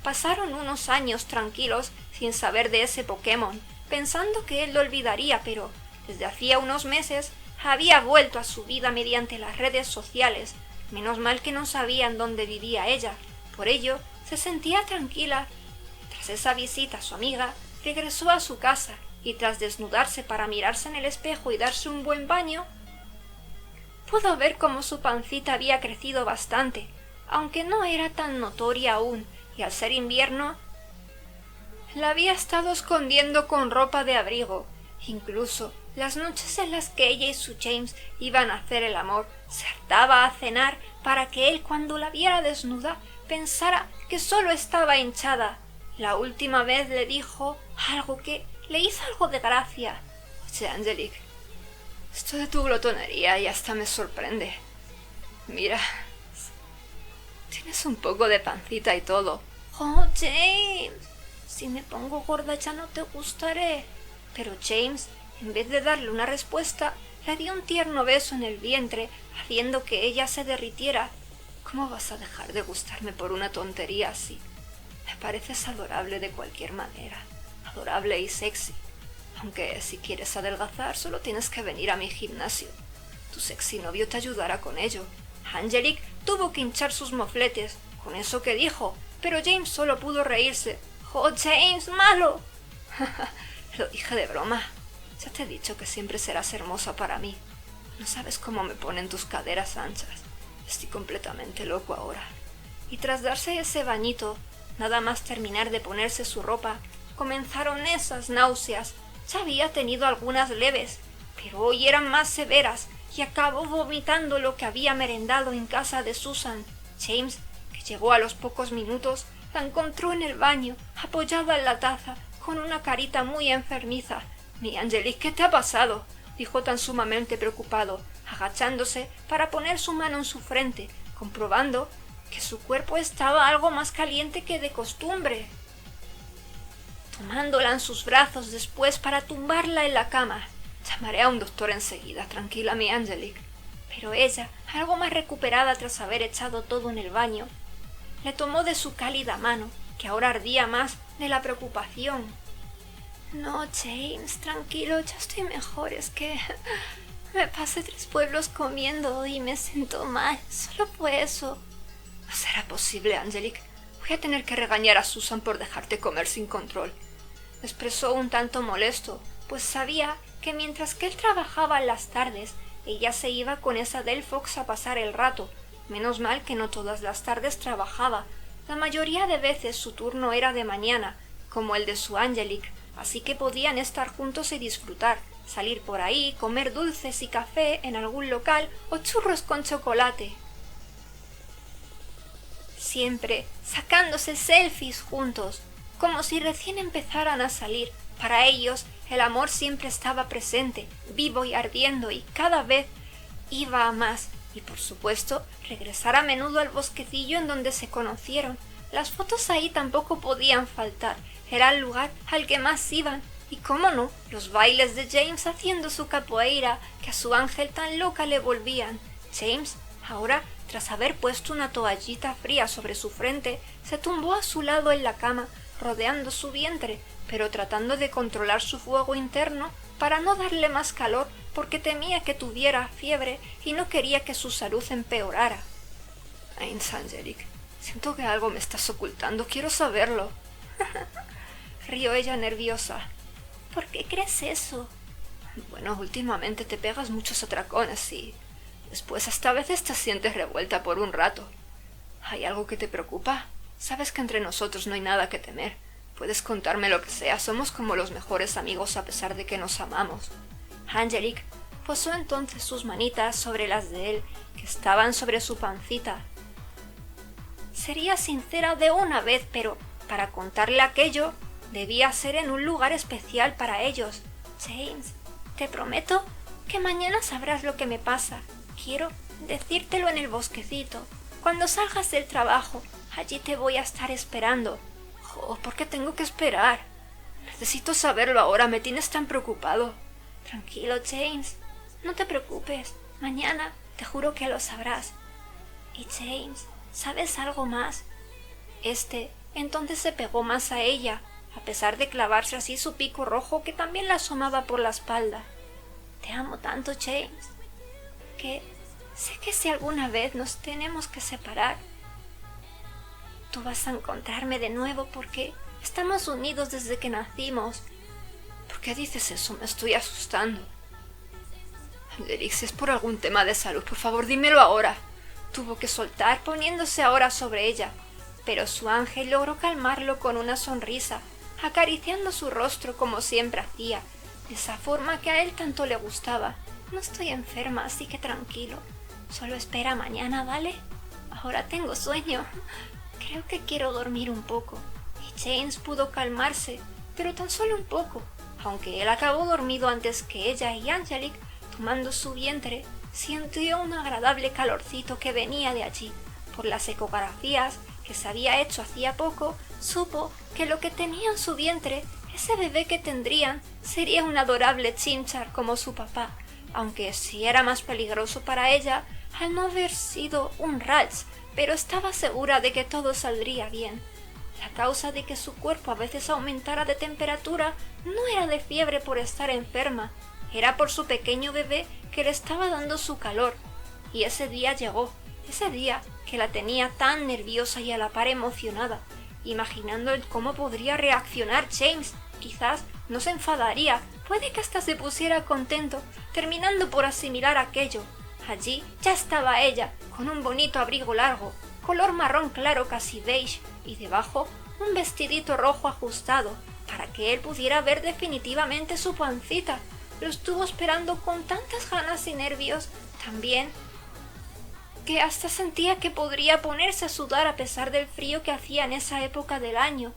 Pasaron unos años tranquilos sin saber de ese Pokémon, pensando que él lo olvidaría, pero desde hacía unos meses había vuelto a su vida mediante las redes sociales. Menos mal que no sabían dónde vivía ella. Por ello, se sentía tranquila. Tras esa visita a su amiga, regresó a su casa y tras desnudarse para mirarse en el espejo y darse un buen baño, pudo ver cómo su pancita había crecido bastante, aunque no era tan notoria aún, y al ser invierno, la había estado escondiendo con ropa de abrigo. Incluso las noches en las que ella y su James iban a hacer el amor, se hartaba a cenar para que él, cuando la viera desnuda, pensara que solo estaba hinchada. La última vez le dijo algo que le hizo algo de gracia. Oye, Angelique, esto de tu glotonería ya hasta me sorprende. Mira, tienes un poco de pancita y todo. Oh, James, si me pongo gorda ya no te gustaré. Pero James, en vez de darle una respuesta, le dio un tierno beso en el vientre, haciendo que ella se derritiera. ¿Cómo vas a dejar de gustarme por una tontería así? Me pareces adorable de cualquier manera, adorable y sexy. Aunque si quieres adelgazar, solo tienes que venir a mi gimnasio. Tu sexy novio te ayudará con ello. Angelique tuvo que hinchar sus mofletes con eso que dijo, pero James solo pudo reírse. ¡Oh, James, malo! Lo dije de broma. Ya te he dicho que siempre serás hermosa para mí. No sabes cómo me ponen tus caderas anchas. Estoy completamente loco ahora. Y tras darse ese bañito, nada más terminar de ponerse su ropa, comenzaron esas náuseas. Ya había tenido algunas leves, pero hoy eran más severas, y acabó vomitando lo que había merendado en casa de Susan. James, que llegó a los pocos minutos, la encontró en el baño, apoyada en la taza, con una carita muy enfermiza. «Mi Angelique, ¿qué te ha pasado?», dijo tan sumamente preocupado, agachándose para poner su mano en su frente, comprobando que su cuerpo estaba algo más caliente que de costumbre. Tomándola en sus brazos después para tumbarla en la cama. «Llamaré a un doctor enseguida, tranquila, mi Angelique». Pero ella, algo más recuperada tras haber echado todo en el baño, le tomó de su cálida mano, que ahora ardía más de la preocupación. «No, James, tranquilo, ya estoy mejor, es que me pasé 3 pueblos comiendo y me siento mal, solo fue eso». «No será posible, Angelique. Voy a tener que regañar a Susan por dejarte comer sin control», expresó un tanto molesto, pues sabía que mientras que él trabajaba en las tardes, ella se iba con esa Del Fox a pasar el rato. Menos mal que no todas las tardes trabajaba. La mayoría de veces su turno era de mañana, como el de su Angelique, así que podían estar juntos y disfrutar, salir por ahí, comer dulces y café en algún local o churros con chocolate. Siempre sacándose selfies juntos, como si recién empezaran a salir. Para ellos el amor siempre estaba presente, vivo y ardiendo, y cada vez iba a más. Y por supuesto, regresar a menudo al bosquecillo en donde se conocieron. Las fotos ahí tampoco podían faltar, era el lugar al que más iban. Y cómo no, los bailes de James haciendo su capoeira, que a su ángel tan loca le volvían. James, ahora, tras haber puesto una toallita fría sobre su frente, se tumbó a su lado en la cama, rodeando su vientre, pero tratando de controlar su fuego interno para no darle más calor, porque temía que tuviera fiebre y no quería que su salud empeorara. «Ay, Angelique, siento que algo me estás ocultando, quiero saberlo». Rió ella nerviosa. «¿Por qué crees eso?» «Bueno, últimamente te pegas muchos atracones y después hasta a veces te sientes revuelta por un rato. ¿Hay algo que te preocupa? Sabes que entre nosotros no hay nada que temer. Puedes contarme lo que sea, somos como los mejores amigos a pesar de que nos amamos». Angelique posó entonces sus manitas sobre las de él, que estaban sobre su pancita. Sería sincera de una vez, pero para contarle aquello debía ser en un lugar especial para ellos. «James, te prometo que mañana sabrás lo que me pasa. Quiero decírtelo en el bosquecito. Cuando salgas del trabajo, allí te voy a estar esperando». «Oh, ¿por qué tengo que esperar? Necesito saberlo ahora, me tienes tan preocupado». «Tranquilo, James, no te preocupes. Mañana te juro que lo sabrás». «Y James, ¿sabes algo más?» Entonces se pegó más a ella, a pesar de clavarse así su pico rojo que también la asomaba por la espalda. «Te amo tanto, James, que sé que si alguna vez nos tenemos que separar, tú vas a encontrarme de nuevo porque estamos unidos desde que nacimos. ¿Por qué dices eso? Me estoy asustando. Angelique, si es por algún tema de salud, por favor, dímelo ahora. Tuvo que soltar poniéndose ahora sobre ella, pero su ángel logró calmarlo con una sonrisa, acariciando su rostro como siempre hacía, de esa forma que a él tanto le gustaba. No estoy enferma, así que tranquilo. Solo espera mañana, ¿vale? Ahora tengo sueño. Creo que quiero dormir un poco. Y James pudo calmarse, pero tan solo un poco. Aunque él acabó dormido antes que ella, y Angelique, tomando su vientre, sintió un agradable calorcito que venía de allí. Por las ecografías que se había hecho hacía poco, supo que lo que tenía en su vientre, ese bebé que tendrían, sería un adorable chimchar como su papá, aunque sí era más peligroso para ella al no haber sido un Ralph, pero estaba segura de que todo saldría bien. La causa de que su cuerpo a veces aumentara de temperatura no era de fiebre por estar enferma, era por su pequeño bebé que le estaba dando su calor. Y ese día llegó, ese día que la tenía tan nerviosa y a la par emocionada, imaginando el cómo podría reaccionar James. Quizás no se enfadaría, puede que hasta se pusiera contento, terminando por asimilar aquello. Allí ya estaba ella, con un bonito abrigo largo, color marrón claro casi beige, y debajo un vestidito rojo ajustado, para que él pudiera ver definitivamente su pancita. Lo estuvo esperando con tantas ganas y nervios, también, que hasta sentía que podría ponerse a sudar a pesar del frío que hacía en esa época del año.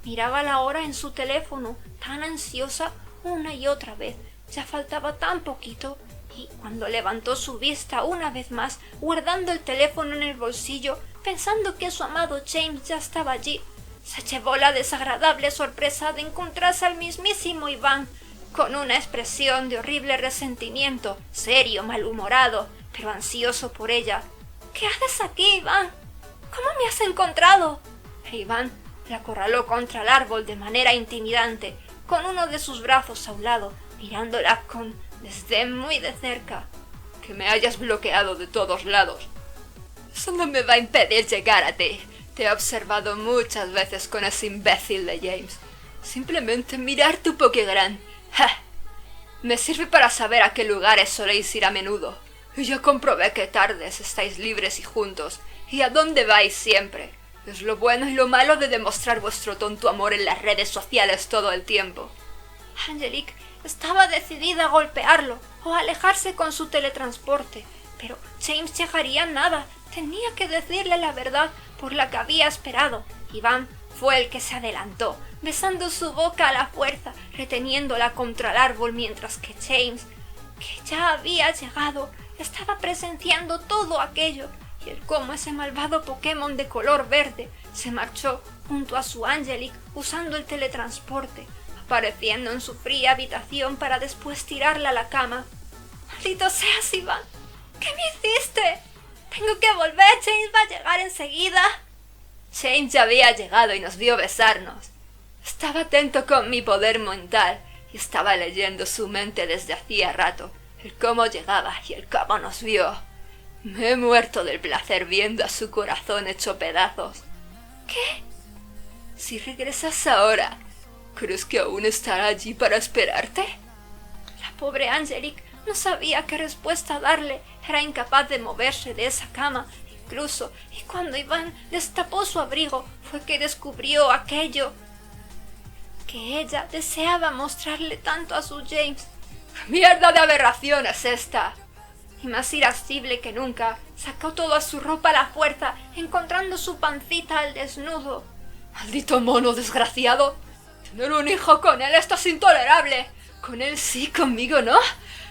Miraba la hora en su teléfono, tan ansiosa una y otra vez. Ya faltaba tan poquito, y cuando levantó su vista una vez más, guardando el teléfono en el bolsillo, pensando que su amado James ya estaba allí, se llevó la desagradable sorpresa de encontrarse al mismísimo Iván, con una expresión de horrible resentimiento, serio, malhumorado, pero ansioso por ella. «¿Qué haces aquí, Iván? ¿Cómo me has encontrado?» E Iván la acorraló contra el árbol de manera intimidante, con uno de sus brazos a un lado, mirándola con desdén muy de cerca. «Que me hayas bloqueado de todos lados. Eso no me va a impedir llegar a ti. Te he observado muchas veces con ese imbécil de James. Simplemente mirar tu Pokégram. ¡Ja! Me sirve para saber a qué lugares soléis ir a menudo. Y ya comprobé que tardes estáis libres y juntos. ¿Y a dónde vais siempre? Es lo bueno y lo malo de demostrar vuestro tonto amor en las redes sociales todo el tiempo». Angelique estaba decidida a golpearlo o a alejarse con su teletransporte, pero James llegaría a nada. Tenía que decirle la verdad por la que había esperado. Iván fue el que se adelantó, besando su boca a la fuerza, reteniéndola contra el árbol, mientras que James, que ya había llegado, estaba presenciando todo aquello, y el cómo ese malvado Pokémon de color verde se marchó junto a su Angelique usando el teletransporte, apareciendo en su fría habitación para después tirarla a la cama. «¡Maldito seas, Iván! ¿Qué me hiciste? Tengo que volver, James va a llegar enseguida». James ya había llegado y nos vio besarnos. Estaba atento con mi poder mental y estaba leyendo su mente desde hacía rato, el cómo llegaba y el cómo nos vio. Me he muerto del placer viendo a su corazón hecho pedazos. ¿Qué? Si regresas ahora, ¿crees que aún estará allí para esperarte? La pobre Angelique no sabía qué respuesta darle, era incapaz de moverse de esa cama. Incluso, y cuando Iván destapó su abrigo, fue que descubrió aquello que ella deseaba mostrarle tanto a su James. ¿Qué mierda de aberración es esta? Y más irascible que nunca, sacó toda su ropa a la fuerza, encontrando su pancita al desnudo. ¡Maldito mono desgraciado! Tener un hijo con él, esto es intolerable. Con él sí, conmigo no.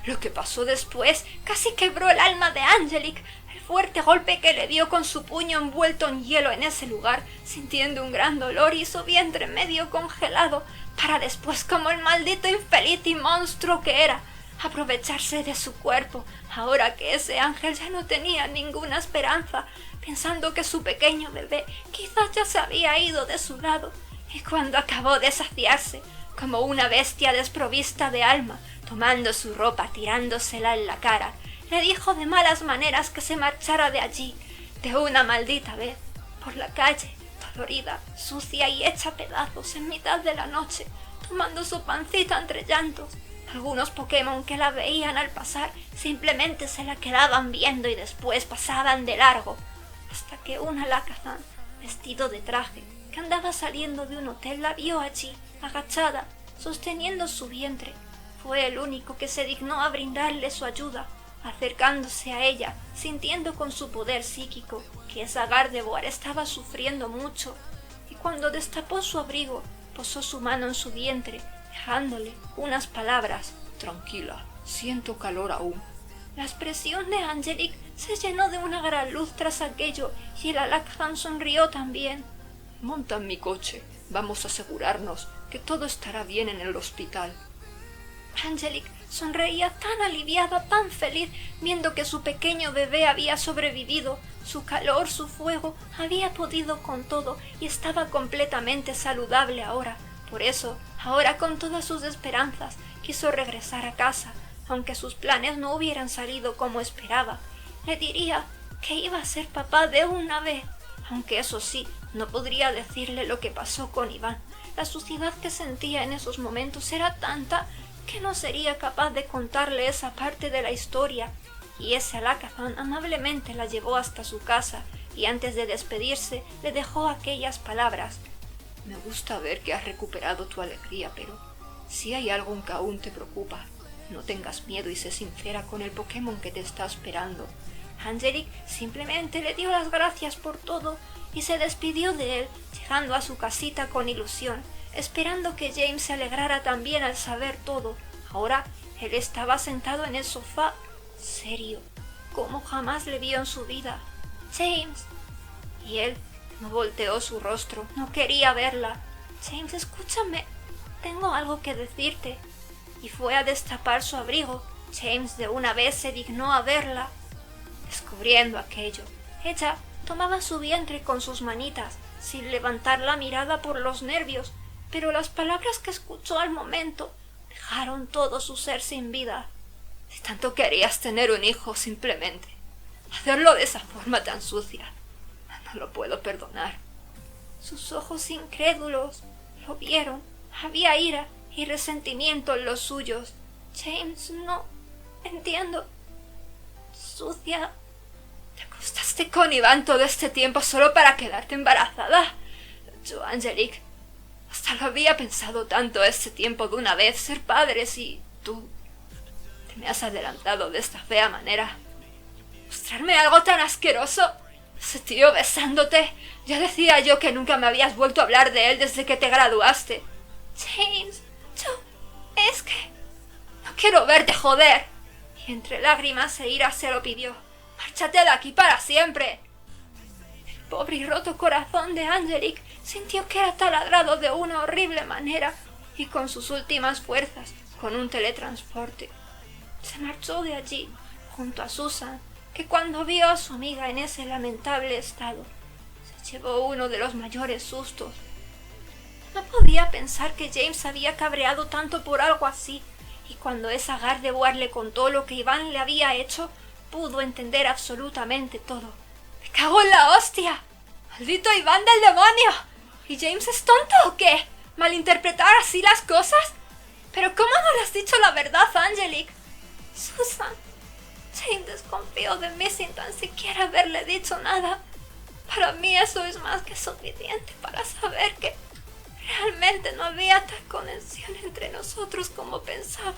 Lo que pasó después casi quebró el alma de Angelique. El fuerte golpe que le dio con su puño envuelto en hielo en ese lugar, sintiendo un gran dolor y su vientre medio congelado, para después, como el maldito infeliz y monstruo que era, aprovecharse de su cuerpo, ahora que ese ángel ya no tenía ninguna esperanza, pensando que su pequeño bebé quizás ya se había ido de su lado, y cuando acabó de saciarse, como una bestia desprovista de alma, tomando su ropa, tirándosela en la cara, le dijo de malas maneras que se marchara de allí, de una maldita vez. Por la calle dolorida, sucia y hecha pedazos en mitad de la noche, tomando su pancita entre llantos. Algunos Pokémon que la veían al pasar simplemente se la quedaban viendo y después pasaban de largo, hasta que un Alakazam, vestido de traje, que andaba saliendo de un hotel, la vio allí, agachada, sosteniendo su vientre. Fue el único que se dignó a brindarle su ayuda, acercándose a ella, sintiendo con su poder psíquico que esa Gardevoir estaba sufriendo mucho, y cuando destapó su abrigo, posó su mano en su vientre, dejándole unas palabras. Tranquila, siento calor aún. La expresión de Angelique se llenó de una gran luz tras aquello, y el Alakazam sonrió también. Monta en mi coche, vamos a asegurarnos que todo estará bien en el hospital. Angelique sonreía tan aliviada, tan feliz, viendo que su pequeño bebé había sobrevivido. Su calor, su fuego, había podido con todo y estaba completamente saludable ahora. Por eso, ahora con todas sus esperanzas, quiso regresar a casa, aunque sus planes no hubieran salido como esperaba. Le diría que iba a ser papá de una vez, aunque eso sí, no podría decirle lo que pasó con Iván. La suciedad que sentía en esos momentos era tanta que no sería capaz de contarle esa parte de la historia, y ese Alakazam amablemente la llevó hasta su casa, y antes de despedirse le dejó aquellas palabras. Me gusta ver que has recuperado tu alegría, pero si hay algo que aún te preocupa, no tengas miedo y sé sincera con el Pokémon que te está esperando. Angelique simplemente le dio las gracias por todo y se despidió de él, llegando a su casita con ilusión, esperando que James se alegrara también al saber todo. Ahora él estaba sentado en el sofá, serio, como jamás le vio en su vida. «James». Y él no volteó su rostro, no quería verla. «James, escúchame, tengo algo que decirte». Y fue a destapar su abrigo. James de una vez se dignó a verla, descubriendo aquello. Ella tomaba su vientre con sus manitas, sin levantar la mirada por los nervios, pero las palabras que escuchó al momento dejaron todo su ser sin vida. Si tanto querías tener un hijo, simplemente hacerlo de esa forma tan sucia, no lo puedo perdonar. Sus ojos incrédulos lo vieron. Había ira y resentimiento en los suyos. «James, no entiendo. Sucia». ¿Te acostaste con Iván todo este tiempo solo para quedarte embarazada? Yo, Angelique, hasta lo había pensado tanto este tiempo de una vez, ser padres, y tú te me has adelantado de esta fea manera. ¿Mostrarme algo tan asqueroso? Ese tío besándote. Ya decía yo que nunca me habías vuelto a hablar de él desde que te graduaste. «James, es que no quiero verte, joder». Y entre lágrimas e ira se lo pidió. «Márchate de aquí para siempre». El pobre y roto corazón de Angelique sintió que era taladrado de una horrible manera, y con sus últimas fuerzas, con un teletransporte, se marchó de allí, junto a Susan, que cuando vio a su amiga en ese lamentable estado, se llevó uno de los mayores sustos. No podía pensar que James había cabreado tanto por algo así, y cuando esa Gardevoir le contó lo que Iván le había hecho, pudo entender absolutamente todo. ¡Me cago en la hostia! ¡Maldito Iván del demonio! ¿Y James es tonto o qué? ¿Malinterpretar así las cosas? ¿Pero cómo no le has dicho la verdad, Angelique? Susan, James desconfió de mí sin tan siquiera haberle dicho nada. Para mí eso es más que suficiente para saber que realmente no había tal conexión entre nosotros como pensaba.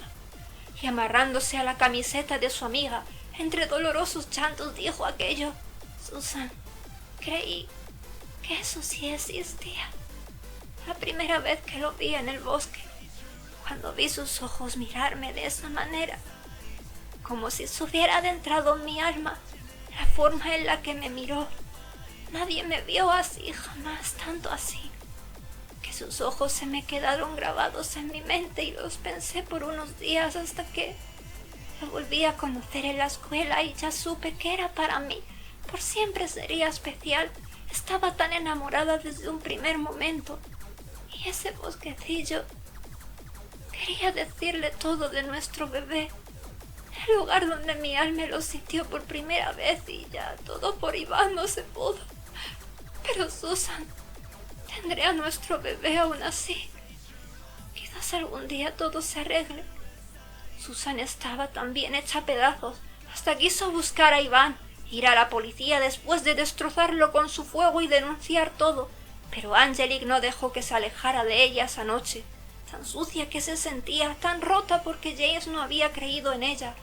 Y amarrándose a la camiseta de su amiga, entre dolorosos llantos dijo aquello. «Susan, creí que eso sí existía. La primera vez que lo vi en el bosque, cuando vi sus ojos mirarme de esa manera, como si se hubiera adentrado en mi alma, la forma en la que me miró. Nadie me vio así, jamás tanto así, que sus ojos se me quedaron grabados en mi mente y los pensé por unos días hasta que lo volví a conocer en la escuela y ya supe que era para mí. Por siempre sería especial. Estaba tan enamorada desde un primer momento. Y ese bosquecillo, quería decirle todo de nuestro bebé. El lugar donde mi alma lo sintió por primera vez, y ya todo por Iván no se pudo. Pero Susan, Tendré a nuestro bebé aún así. Quizás algún día todo se arregle. Susan estaba también hecha a pedazos. Hasta quiso buscar a Iván, ir a la policía después de destrozarlo con su fuego y denunciar todo. Pero Angelique no dejó que se alejara de ella esa noche. Tan sucia que se sentía, tan rota porque James no había creído en ella.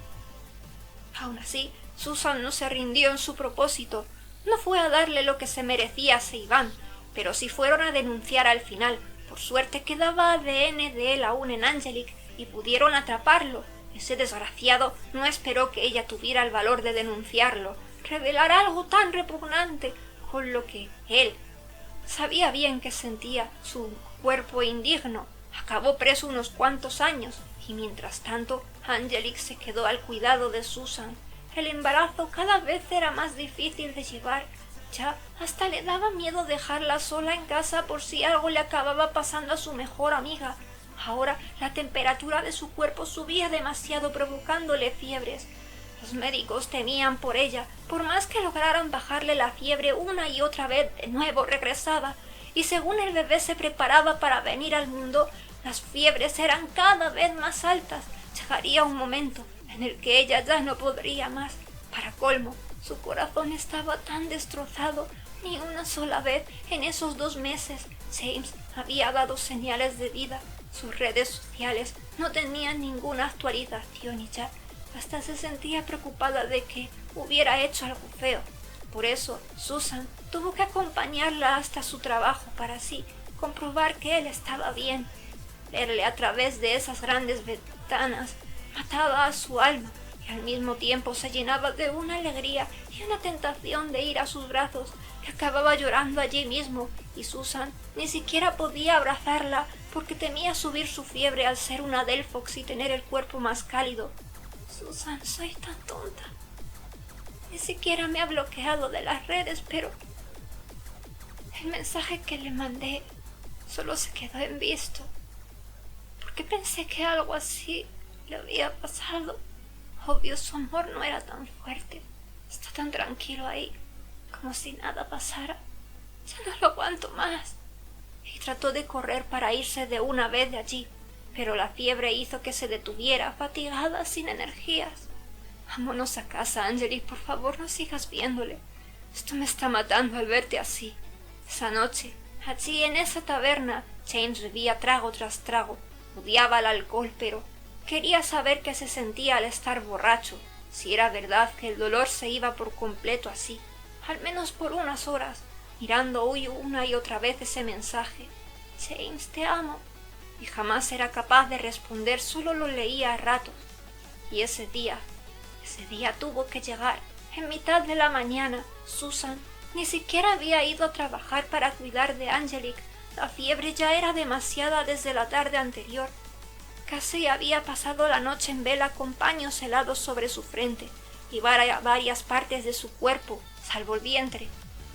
Aún así, Susan no se rindió en su propósito. No fue a darle lo que se merecía a Iván, pero sí fueron a denunciar al final. Por suerte quedaba ADN de él aún en Angelique y pudieron atraparlo. Ese desgraciado no esperó que ella tuviera el valor de denunciarlo, revelar algo tan repugnante, con lo que él sabía bien que sentía su cuerpo indigno. Acabó preso unos cuantos años y mientras tanto Angelique se quedó al cuidado de Susan. El embarazo cada vez era más difícil de llevar. Ya hasta le daba miedo dejarla sola en casa por si algo le acababa pasando a su mejor amiga. Ahora la temperatura de su cuerpo subía demasiado, provocándole fiebres. Los médicos temían por ella. Por más que lograran bajarle la fiebre una y otra vez, de nuevo regresaba. Y según el bebé se preparaba para venir al mundo, las fiebres eran cada vez más altas. Llegaría un momento en el que ella ya no podría más. Para colmo, su corazón estaba tan destrozado. Ni una sola vez en esos 2 meses James había dado señales de vida. Sus redes sociales no tenían ninguna actualización y ya hasta se sentía preocupada de que hubiera hecho algo feo. Por eso Susan tuvo que acompañarla hasta su trabajo para así comprobar que él estaba bien. Verle a través de esas grandes ventanas mataba a su alma y al mismo tiempo se llenaba de una alegría y una tentación de ir a sus brazos, que acababa llorando allí mismo, y Susan ni siquiera podía abrazarla porque temía subir su fiebre al ser una Delphox y tener el cuerpo más cálido. Susan, soy tan tonta. Ni siquiera me ha bloqueado de las redes, pero el mensaje que le mandé solo se quedó en visto. Porque pensé que algo así le había pasado. Obvio, su amor no era tan fuerte. Está tan tranquilo ahí, como si nada pasara. Ya no lo aguanto más. Y trató de correr para irse de una vez de allí, pero la fiebre hizo que se detuviera, fatigada, sin energías. Vámonos a casa, Angelique, por favor, no sigas viéndole. Esto me está matando al verte así. Esa noche, allí en esa taberna, James bebía trago tras trago. Odiaba el alcohol, pero quería saber qué se sentía al estar borracho, si era verdad que el dolor se iba por completo así, al menos por unas horas, mirando una y otra vez ese mensaje. James, te amo. Y jamás era capaz de responder, solo lo leía a ratos. Y ese día tuvo que llegar. En mitad de la mañana, Susan ni siquiera había ido a trabajar para cuidar de Angelique. La fiebre ya era demasiada desde la tarde anterior. Casi había pasado la noche en vela con paños helados sobre su frente y varias partes de su cuerpo, salvo el vientre.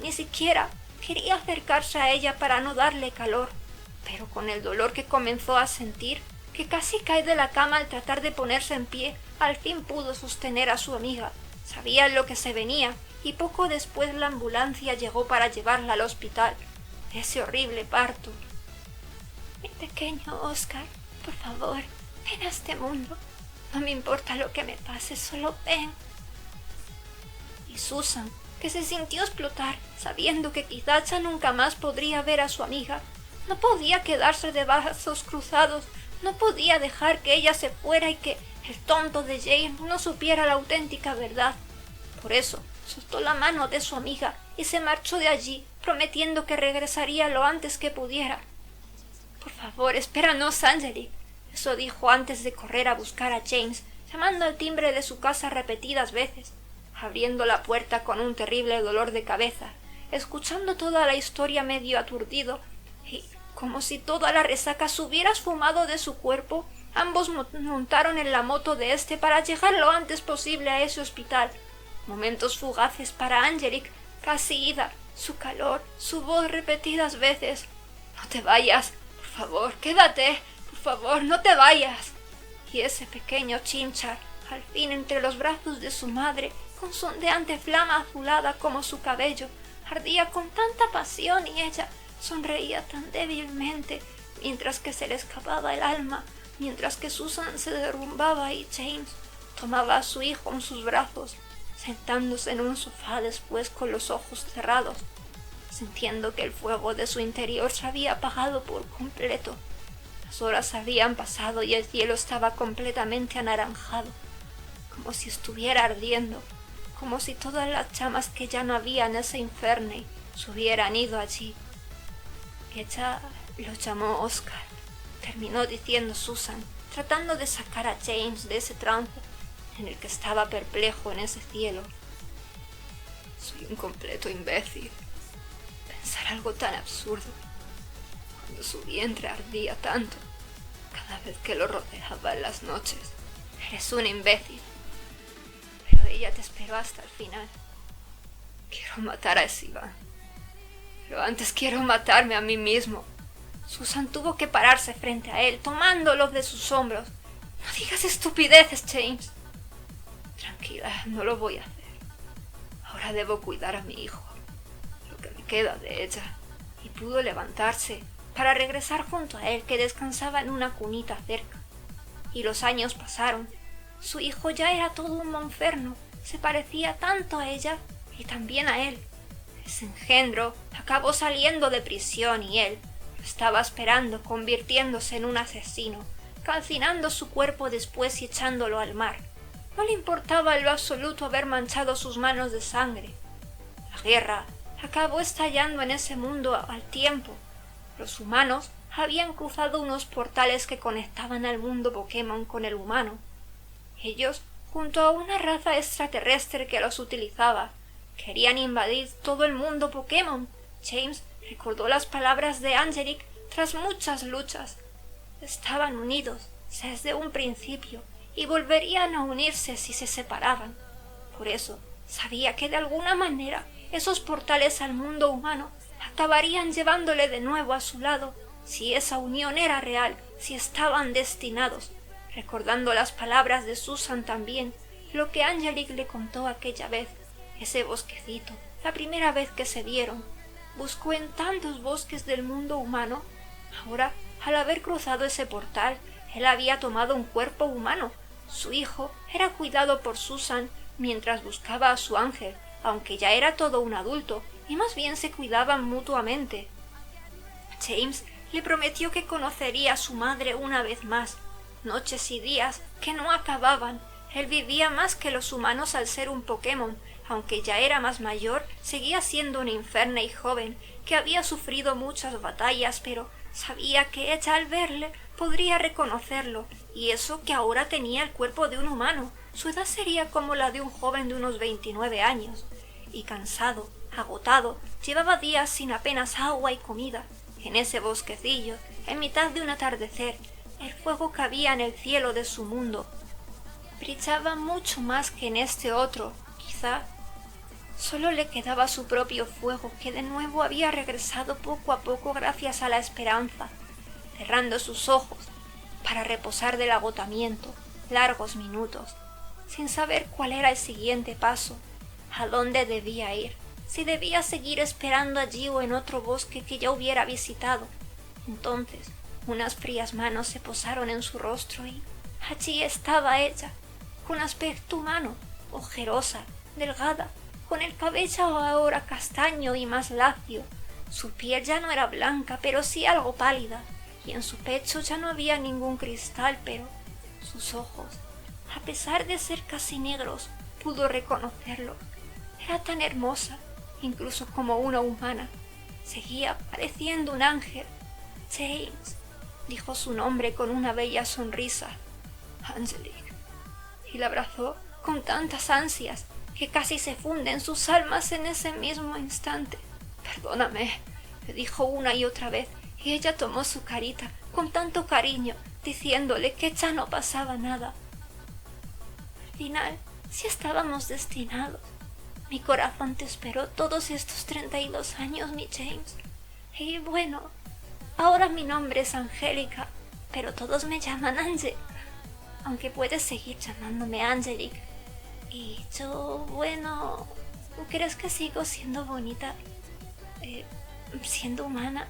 Ni siquiera quería acercarse a ella para no darle calor, pero con el dolor que comenzó a sentir, que casi cae de la cama al tratar de ponerse en pie, al fin pudo sostener a su amiga. Sabía lo que se venía, y poco después la ambulancia llegó para llevarla al hospital. Ese horrible parto. Mi pequeño Oscar, por favor, ven a este mundo. No me importa lo que me pase, solo ven. Y Susan, que se sintió explotar, sabiendo que quizás ya nunca más podría ver a su amiga, no podía quedarse de brazos cruzados, no podía dejar que ella se fuera y que el tonto de James no supiera la auténtica verdad. Por eso soltó la mano de su amiga y se marchó de allí, prometiendo que regresaría lo antes que pudiera. Por favor, espéranos, Angelique. Eso dijo antes de correr a buscar a James, llamando al timbre de su casa repetidas veces, abriendo la puerta con un terrible dolor de cabeza, escuchando toda la historia medio aturdido, y como si toda la resaca se hubiera esfumado de su cuerpo, ambos montaron en la moto de este para llegar lo antes posible a ese hospital. Momentos fugaces para Angelique, casi ida, su calor, su voz repetidas veces. No te vayas, por favor, quédate, por favor, no te vayas. Y ese pequeño Chimchar, al fin entre los brazos de su madre, con su ondeante flama azulada como su cabello, ardía con tanta pasión y ella Sonreía tan débilmente mientras que se le escapaba el alma, mientras que Susan se derrumbaba y James tomaba a su hijo en sus brazos, sentándose en un sofá después con los ojos cerrados, sintiendo que el fuego de su interior se había apagado por completo. Las horas habían pasado y el cielo estaba completamente anaranjado, como si estuviera ardiendo, como si todas las llamas que ya no había en ese infierno se hubieran ido allí. Ella lo llamó Oscar, terminó diciendo Susan, tratando de sacar a James de ese trance en el que estaba perplejo en ese cielo. Soy un completo imbécil. Pensar algo tan absurdo, cuando su vientre ardía tanto cada vez que lo rodeaba en las noches. Eres un imbécil. Pero ella te esperó hasta el final. Quiero matar a Sivan, pero antes quiero matarme a mí mismo. Susan tuvo que pararse frente a él, tomándolo de sus hombros. No digas estupideces, James. Tranquila, no lo voy a hacer. Ahora debo cuidar a mi hijo, lo que me queda de ella. Y pudo levantarse para regresar junto a él, que descansaba en una cunita cerca. Y los años pasaron. Su hijo ya era todo un monferno, se parecía tanto a ella y también a él. Ese engendro acabó saliendo de prisión y él lo estaba esperando, convirtiéndose en un asesino, calcinando su cuerpo después y echándolo al mar. No le importaba en lo absoluto haber manchado sus manos de sangre. La guerra acabó estallando en ese mundo al tiempo. Los humanos habían cruzado unos portales que conectaban al mundo Pokémon con el humano. Ellos, junto a una raza extraterrestre que los utilizaba, querían invadir todo el mundo Pokémon. James recordó las palabras de Angelic tras muchas luchas. Estaban unidos desde un principio y volverían a unirse si se separaban. Por eso sabía que de alguna manera esos portales al mundo humano acabarían llevándole de nuevo a su lado, si esa unión era real, si estaban destinados. Recordando las palabras de Susan también, lo que Angelic le contó aquella vez, ese bosquecito, la primera vez que se vieron. Buscó en tantos bosques del mundo humano. Ahora, al haber cruzado ese portal, él había tomado un cuerpo humano. Su hijo era cuidado por Susan mientras buscaba a su ángel, aunque ya era todo un adulto, y más bien se cuidaban mutuamente. James le prometió que conocería a su madre una vez más. Noches y días que no acababan. Él vivía más que los humanos al ser un Pokémon. Aunque ya era más mayor, seguía siendo un Infernal joven que había sufrido muchas batallas, pero sabía que ella al verle podría reconocerlo, y eso que ahora tenía el cuerpo de un humano. Su edad sería como la de un joven de unos 29 años. Y cansado, agotado, llevaba días sin apenas agua y comida. En ese bosquecillo, en mitad de un atardecer, el fuego que había en el cielo de su mundo brillaba mucho más que en este otro. Quizá solo le quedaba su propio fuego, que de nuevo había regresado poco a poco gracias a la esperanza, cerrando sus ojos para reposar del agotamiento largos minutos, sin saber cuál era el siguiente paso, a dónde debía ir, si debía seguir esperando allí o en otro bosque que ya hubiera visitado. Entonces unas frías manos se posaron en su rostro y allí estaba ella, con aspecto humano, ojerosa, delgada, con el cabello ahora castaño y más lacio. Su piel ya no era blanca, pero sí algo pálida, y en su pecho ya no había ningún cristal, pero sus ojos, a pesar de ser casi negros, pudo reconocerlos. Era tan hermosa, incluso como una humana. Seguía pareciendo un ángel. James, dijo su nombre con una bella sonrisa. Angelic. Y la abrazó con tantas ansias que casi se funden sus almas en ese mismo instante. Perdóname, le dijo una y otra vez, y ella tomó su carita con tanto cariño, diciéndole que ya no pasaba nada. Al final, sí estábamos destinados. Mi corazón te esperó todos estos 32 años, mi James. Y bueno, ahora mi nombre es Angélica, pero todos me llaman Angel, aunque puedes seguir llamándome Angelic. Y yo, bueno, ¿crees que sigo siendo bonita? siendo humana.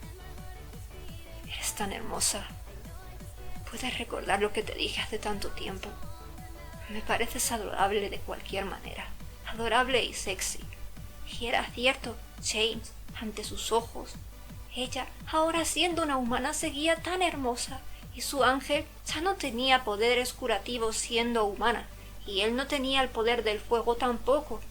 Eres tan hermosa. Puedes recordar lo que te dije hace tanto tiempo. Me pareces adorable de cualquier manera. Adorable y sexy. Y era cierto, James, ante sus ojos. Ella, ahora siendo una humana, seguía tan hermosa, y su ángel ya no tenía poderes curativos siendo humana, y él no tenía el poder del fuego tampoco,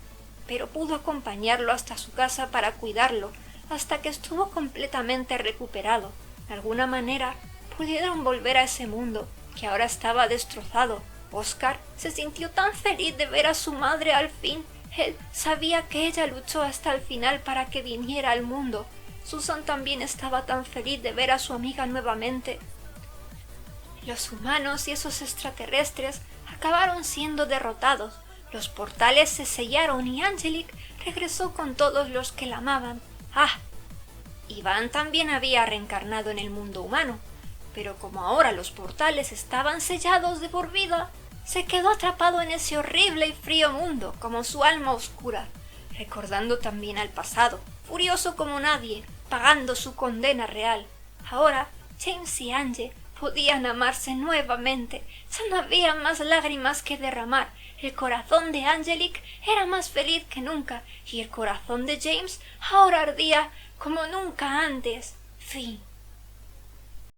pero pudo acompañarlo hasta su casa para cuidarlo, hasta que estuvo completamente recuperado. De alguna manera pudieron volver a ese mundo, que ahora estaba destrozado. Oscar se sintió tan feliz de ver a su madre al fin. Él sabía que ella luchó hasta el final para que viniera al mundo. Susan también estaba tan feliz de ver a su amiga nuevamente. Los humanos y esos extraterrestres acabaron siendo derrotados. Los portales se sellaron y Angelique regresó con todos los que la amaban. ¡Ah! Iván también había reencarnado en el mundo humano, pero como ahora los portales estaban sellados de por vida, se quedó atrapado en ese horrible y frío mundo, como su alma oscura, recordando también al pasado, furioso como nadie, pagando su condena real. Ahora James y Angie podían amarse nuevamente, ya no había más lágrimas que derramar. El corazón de Angelique era más feliz que nunca, y el corazón de James ahora ardía como nunca antes. Fin.